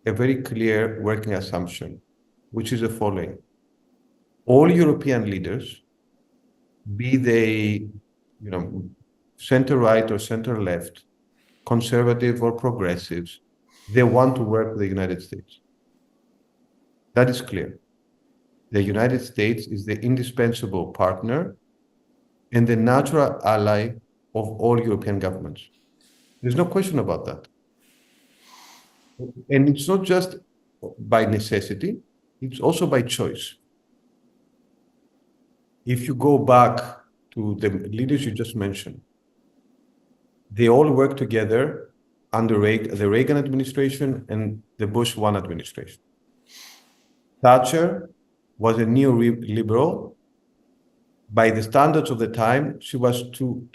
a very clear working assumption, which is the following. All European leaders be they, center right or center left, conservative or progressives, they want to work with the United States. That is clear. The United States is the indispensable partner and the natural ally of all European governments. There's no question about that. And it's not just by necessity, it's also by choice. If you go back to the leaders you just mentioned, they all worked together under the Reagan administration and the Bush 1 administration. Thatcher was a neoliberal. By the standards of the time, she was too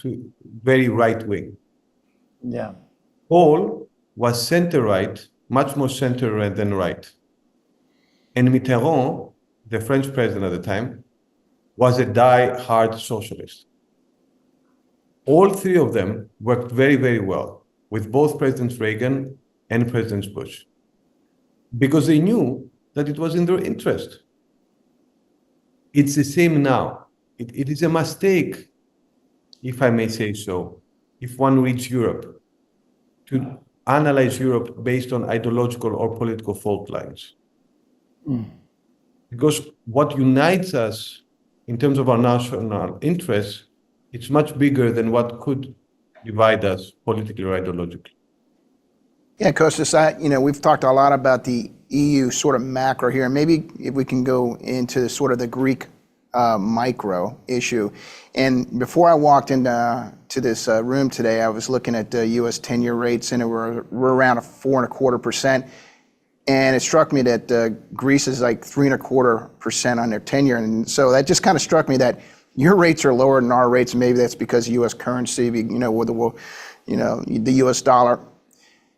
very right-wing. Yeah. Kohl was center-right, much more center than right. And Mitterrand, the French president at the time, was a die-hard socialist. All three of them worked very, very well with both Presidents Reagan and President Bush because they knew that it was in their interest. It's the same now. It is a mistake, if I may say so, if one reads Europe, to analyze Europe based on ideological or political fault lines. Because what unites us in terms of our national interests, it's much bigger than what could divide us politically or ideologically. Yeah, Kostas, we've talked a lot about the EU sort of macro here. Maybe if we can go into sort of the Greek micro issue. And before I walked into this room today, I was looking at the U.S. 10-year rates, and we're around 4.25%. And it struck me that Greece is like 3.25% on their 10-year. And so that just kind of struck me that your rates are lower than our rates. Maybe that's because of U.S. currency, with the U.S. dollar.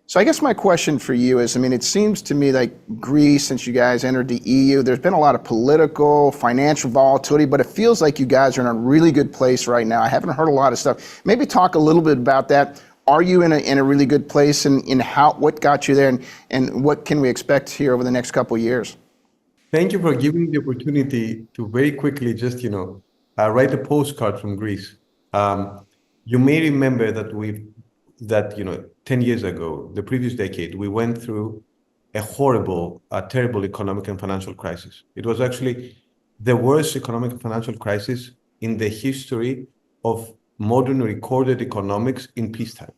So I guess my question for you is, it seems to me like Greece, since you guys entered the EU, there's been a lot of political, financial volatility, but it feels like you guys are in a really good place right now. I haven't heard a lot of stuff. Maybe talk a little bit about that. Are you in a really good place, and what got you there, and what can we expect here over the next couple of years? Thank you for giving me the opportunity to very quickly just, write a postcard from Greece. You may remember that 10 years ago, the previous decade, we went through a horrible, terrible economic and financial crisis. It was actually the worst economic and financial crisis in the history of modern recorded economics in peacetime.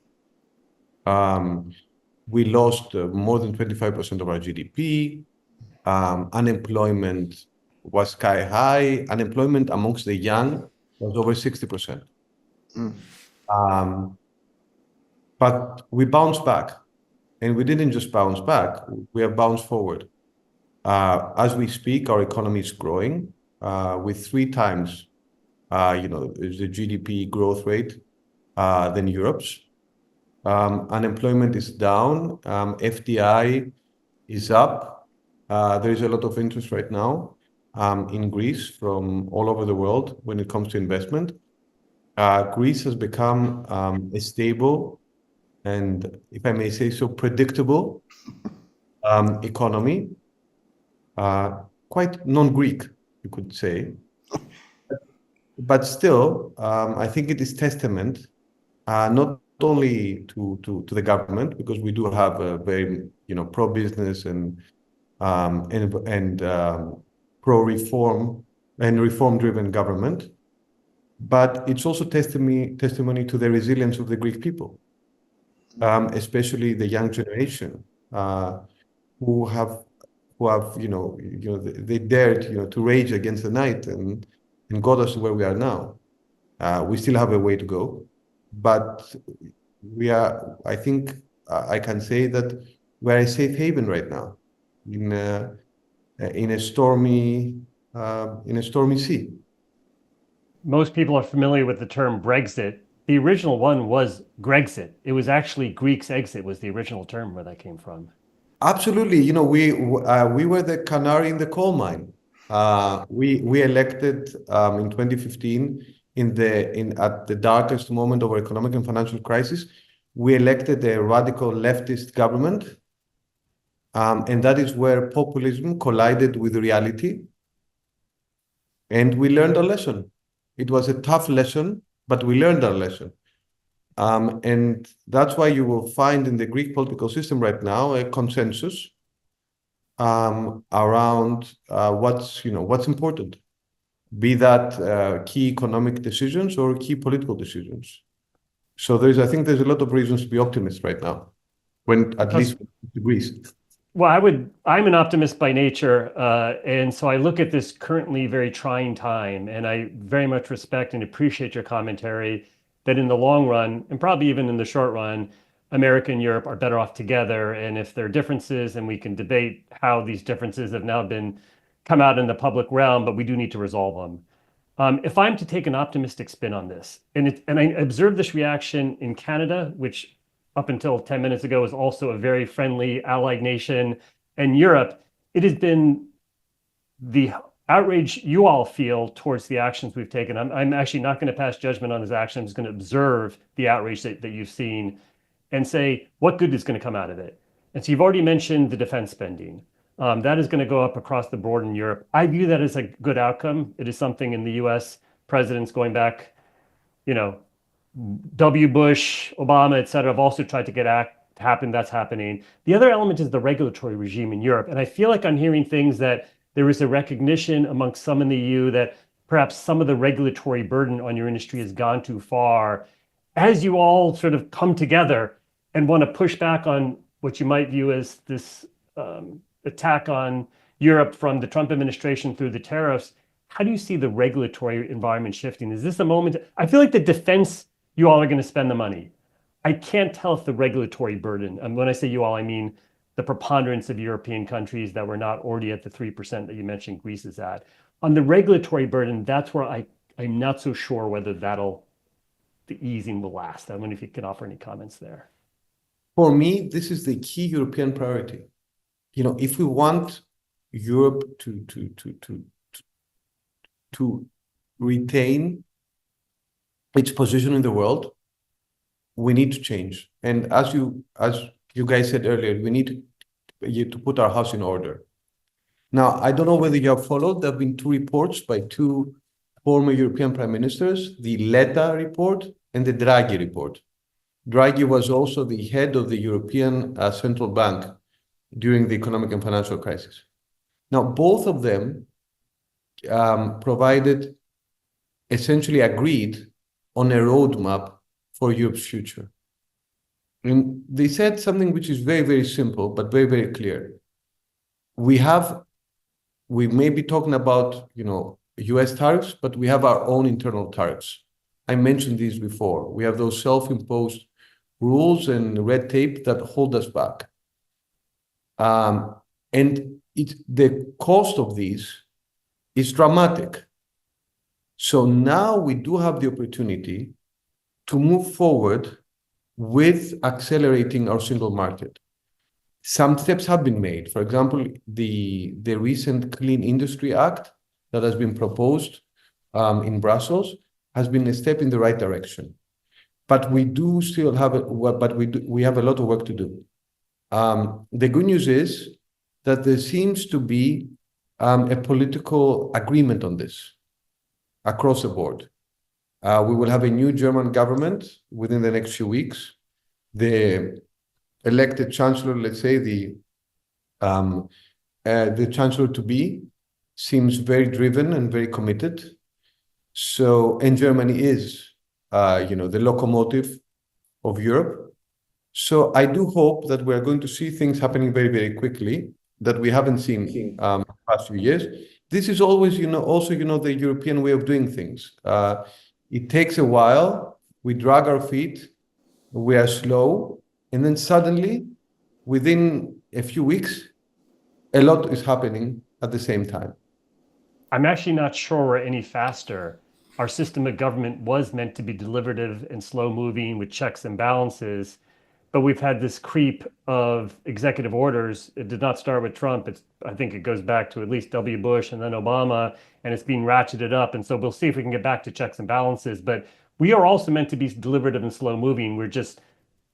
We lost more than 25% of our GDP. Unemployment was sky high. Unemployment amongst the young was over 60%. But we bounced back, and we didn't just bounce back, we have bounced forward. As we speak, our economy is growing with 3 times the GDP growth rate than Europe's. Unemployment is down, FDI is up. There is a lot of interest right now in Greece from all over the world when it comes to investment. Greece has become a stable and, if I may say so, predictable economy, quite non-Greek, you could say. But still, I think it is testament not only to the government, because we do have a very pro-business and pro-reform and reform-driven government, but it's also testimony to the resilience of the Greek people. Especially the young generation, who have they dared to rage against the night and got us to where we are now. We still have a way to go, but we are. I think I can say that we're a safe haven right now in a stormy sea. Most people are familiar with the term Brexit. The original one was Grexit. It was actually Greek's exit was the original term where that came from. Absolutely. We were the canary in the coal mine. We elected in 2015 at the darkest moment of our economic and financial crisis. We elected a radical leftist government, and that is where populism collided with reality. And we learned a lesson. It was a tough lesson, but we learned our lesson. And that's why you will find in the Greek political system right now a consensus around what's important, be that key economic decisions or key political decisions. So I think there's a lot of reasons to be optimist right now, when at least Greece. Well, I'm an optimist by nature. And so I look at this currently very trying time, and I very much respect and appreciate your commentary that in the long run, and probably even in the short run, America and Europe are better off together. And if there are differences, and we can debate how these differences have now come out in the public realm, but we do need to resolve them. If I'm to take an optimistic spin on this, and I observed this reaction in Canada, which up until 10 minutes ago was also a very friendly allied nation, and Europe, it has been the outrage you all feel towards the actions we've taken. I'm actually not going to pass judgment on his actions. I'm just going to observe the outrage that you've seen and say, what good is going to come out of it? And so you've already mentioned the defense spending. That is going to go up across the board in Europe. I view that as a good outcome. It is something in the US presidents going back, W. Bush, Obama, et cetera, have also tried to get happen. That's happening. The other element is the regulatory regime in Europe. And I feel like I'm hearing things that there is a recognition amongst some in the EU that perhaps some of the regulatory burden on your industry has gone too far. As you all sort of come together and want to push back on what you might view as this attack on Europe from the Trump administration through the tariffs, how do you see the regulatory environment shifting? Is this a moment? I feel like the defense, you all are going to spend the money. I can't tell if the regulatory burden, and when I say you all, I mean the preponderance of European countries that were not already at the 3% that you mentioned Greece is at. On the regulatory burden, that's where I'm not so sure whether the easing will last. I wonder if you can offer any comments there. For me, this is the key European priority. If we want Europe to retain its position in the world, we need to change. And as you guys said earlier, we need to put our house in order. Now, I don't know whether you have followed, there have been 2 reports by 2 former European prime ministers, the Letta report and the Draghi report. Draghi was also the head of the European Central Bank during the economic and financial crisis. Now, both of them essentially agreed on a roadmap for Europe's future. And they said something which is very, very simple, but very, very clear. We may be talking about, US tariffs, but we have our own internal tariffs. I mentioned these before. We have those self-imposed rules and red tape that hold us back. And the cost of these is dramatic. So now we do have the opportunity to move forward with accelerating our single market. Some steps have been made. For example, the recent Clean Industry Act that has been proposed in Brussels has been a step in the right direction. But we do still have we have a lot of work to do. The good news is that there seems to be a political agreement on this across the board. We will have a new German government within the next few weeks. The elected chancellor, let's say the chancellor-to-be, seems very driven and very committed. And Germany is, the locomotive of Europe. So I do hope that we're going to see things happening very, very quickly that we haven't seen in the past few years. This is always, also, the European way of doing things. It takes a while. We drag our feet. We are slow. And then suddenly, within a few weeks, a lot is happening at the same time. I'm actually not sure we're any faster. Our system of government was meant to be deliberative and slow moving with checks and balances, but we've had this creep of executive orders. It did not start with Trump. I think it goes back to at least W. Bush and then Obama, and it's being ratcheted up. And so we'll see if we can get back to checks and balances. But we are also meant to be deliberative and slow moving. We're just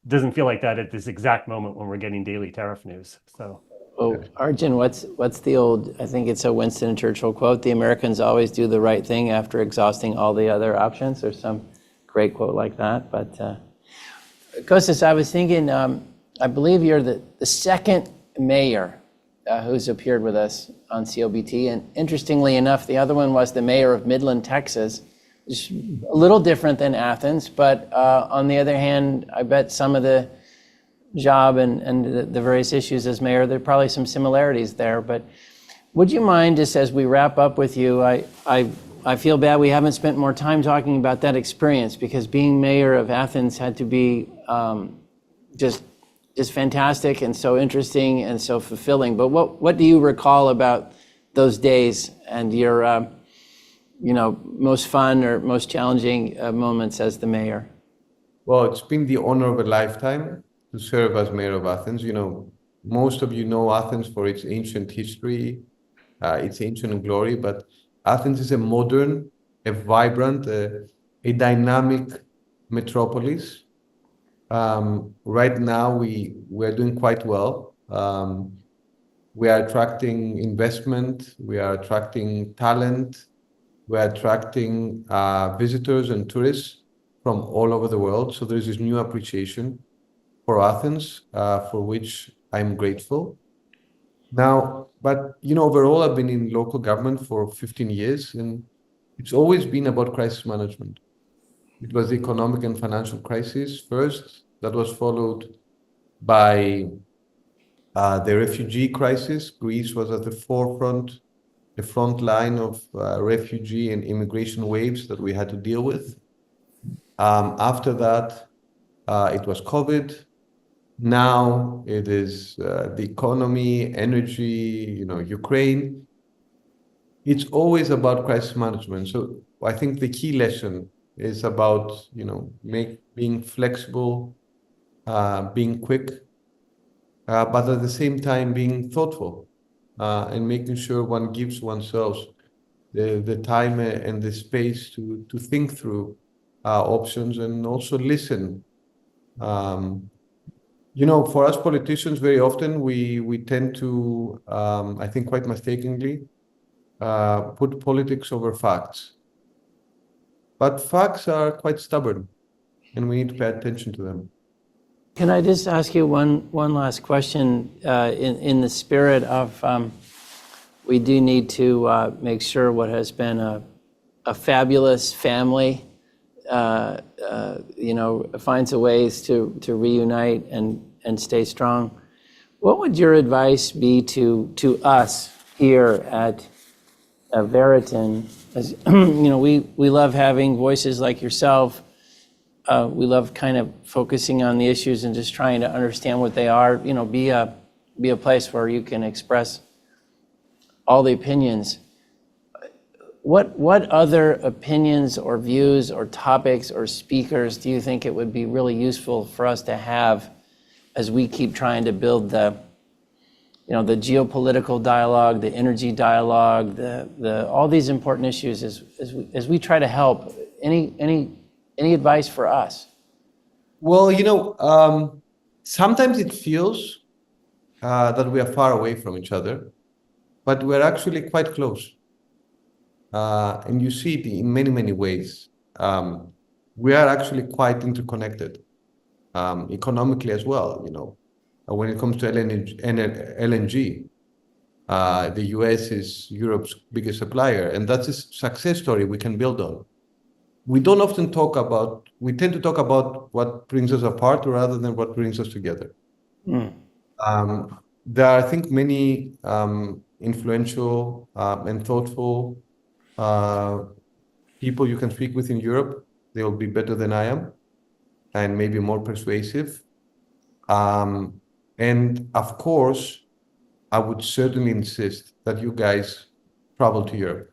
doesn't feel like that at this exact moment when we're getting daily tariff news. So Oh, Arjun, what's the old, I think it's a Winston Churchill quote, the Americans always do the right thing after exhausting all the other options, or some great quote like that. But Kostas, I was thinking, I believe you're the second mayor who's appeared with us on COBT. And interestingly enough, the other one was the mayor of Midland, Texas, which is a little different than Athens. But on the other hand, I bet some of the job and the various issues as mayor, there are probably some similarities there. But would you mind, just as we wrap up with you, I feel bad we haven't spent more time talking about that experience, because being mayor of Athens had to be just fantastic and so interesting and so fulfilling. But what do you recall about those days and your most fun or most challenging moments as the mayor? Well, it's been the honor of a lifetime to serve as mayor of Athens. Most of you know Athens for its ancient history, its ancient glory, but Athens is a modern, a vibrant, a dynamic metropolis. Right now, we're doing quite well. We are attracting investment, we are attracting talent, we are attracting visitors and tourists from all over the world. So there's this new appreciation for Athens, for which I'm grateful. Now, but overall, I've been in local government for 15 years, and it's always been about crisis management. It was the economic and financial crisis first, that was followed by the refugee crisis. Greece was at the forefront, the front line of refugee and immigration waves that we had to deal with. After that, it was COVID. Now it is the economy, energy, Ukraine. It's always about crisis management. So I think the key lesson is about, being flexible, being quick, but at the same time being thoughtful, and making sure one gives oneself the time and the space to think through options and also listen. For us politicians, very often we tend to, I think quite mistakenly, put politics over facts. But facts are quite stubborn, and we need to pay attention to them. Can I just ask you one last question in the spirit of we do need to make sure what has been a fabulous family finds a ways to reunite and stay strong. What would your advice be to us here at Veritan? As we love having voices like yourself. We love kind of focusing on the issues and just trying to understand what they are. Be a place where you can express all the opinions. What other opinions or views or topics or speakers do you think it would be really useful for us to have as we keep trying to build the geopolitical dialogue, the energy dialogue, the all these important issues as we try to help? Any advice for us? Well, sometimes it feels that we are far away from each other, but we're actually quite close. And you see it in many, many ways. We are actually quite interconnected, economically as well. When it comes to LNG, the US is Europe's biggest supplier, and that's a success story we can build on. We don't often we tend to talk about what brings us apart rather than what brings us together. There are, I think, many influential and thoughtful people you can speak with in Europe. They will be better than I am and maybe more persuasive. And of course, I would certainly insist that you guys travel to Europe.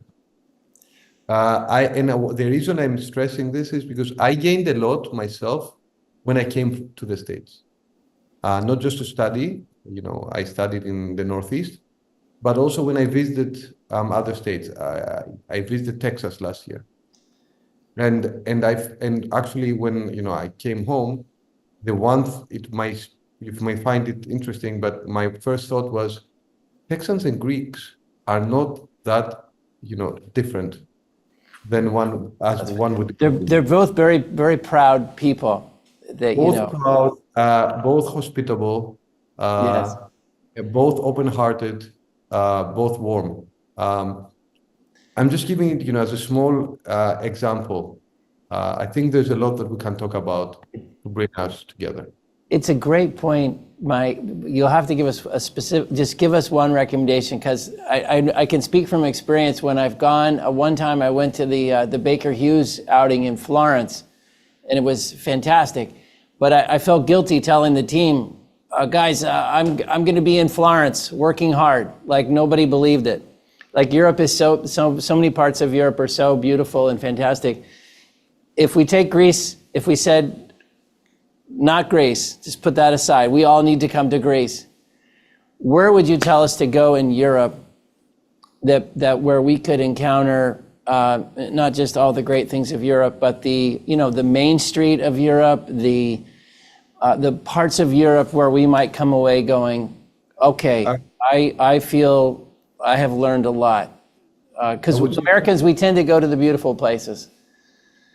The reason I'm stressing this is because I gained a lot myself when I came to the States. Not just to study, I studied in the Northeast, but also when I visited other states. I visited Texas last year, and actually when I came home, you may find it interesting, but my first thought was, Texans and Greeks are not that, different than one would. They're both very, very proud people that, Both proud, both hospitable, Yes. both open-hearted, both warm. I'm just giving it, as a small example. I think there's a lot that we can talk about to bring us together. It's a great point, Mike. You'll have to give us just give us one recommendation, because I can speak from experience. When I've gone, one time I went to the Baker Hughes outing in Florence, and it was fantastic. But I felt guilty telling the team, guys, I'm going to be in Florence working hard. Like, nobody believed it. Like, Europe is so many parts of Europe are so beautiful and fantastic. If we take Greece, if we said, not Greece, just put that aside, we all need to come to Greece, where would you tell us to go in Europe that where we could encounter not just all the great things of Europe, but the main street of Europe, the parts of Europe where we might come away going, okay, I feel I have learned a lot. Because Americans, we tend to go to the beautiful places.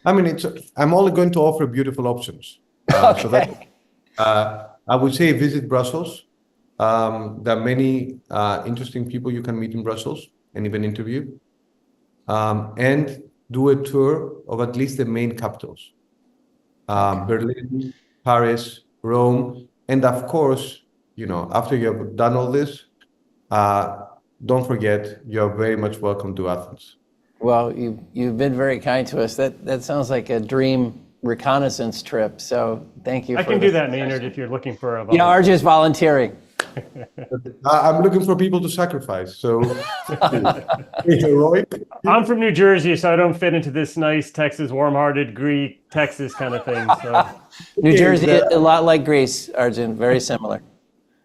I mean, I'm only going to offer beautiful options. Okay. So that, I would say visit Brussels. There are many interesting people you can meet in Brussels and even interview. And do a tour of at least the main capitals. Berlin, Paris, Rome, and of course, after you have done all this, don't forget, you're very much welcome to Athens. Well, you've been very kind to us. That sounds like a dream reconnaissance trip. So thank you. I can do that, Maynard, if you're looking for a volunteer. Yeah, Arjun's volunteering. I'm looking for people to sacrifice. So heroic. I'm from New Jersey, so I don't fit into this nice Texas, warm-hearted Greek Texas kind of thing. So New Jersey, a lot like Greece, Arjun, very similar.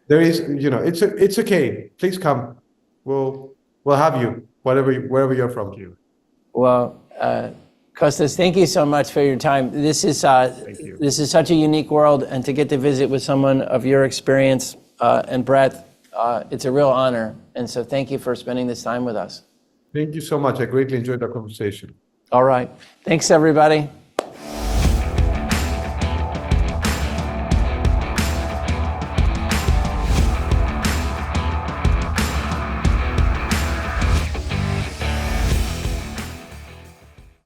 There is, it's okay. Please come. We'll have you, wherever you're from. Well, Kostas, thank you so much for your time. This is such a unique world, and to get to visit with someone of your experience and breadth, it's a real honor. And so thank you for spending this time with us. Thank you so much. I greatly enjoyed our conversation. All right. Thanks, everybody.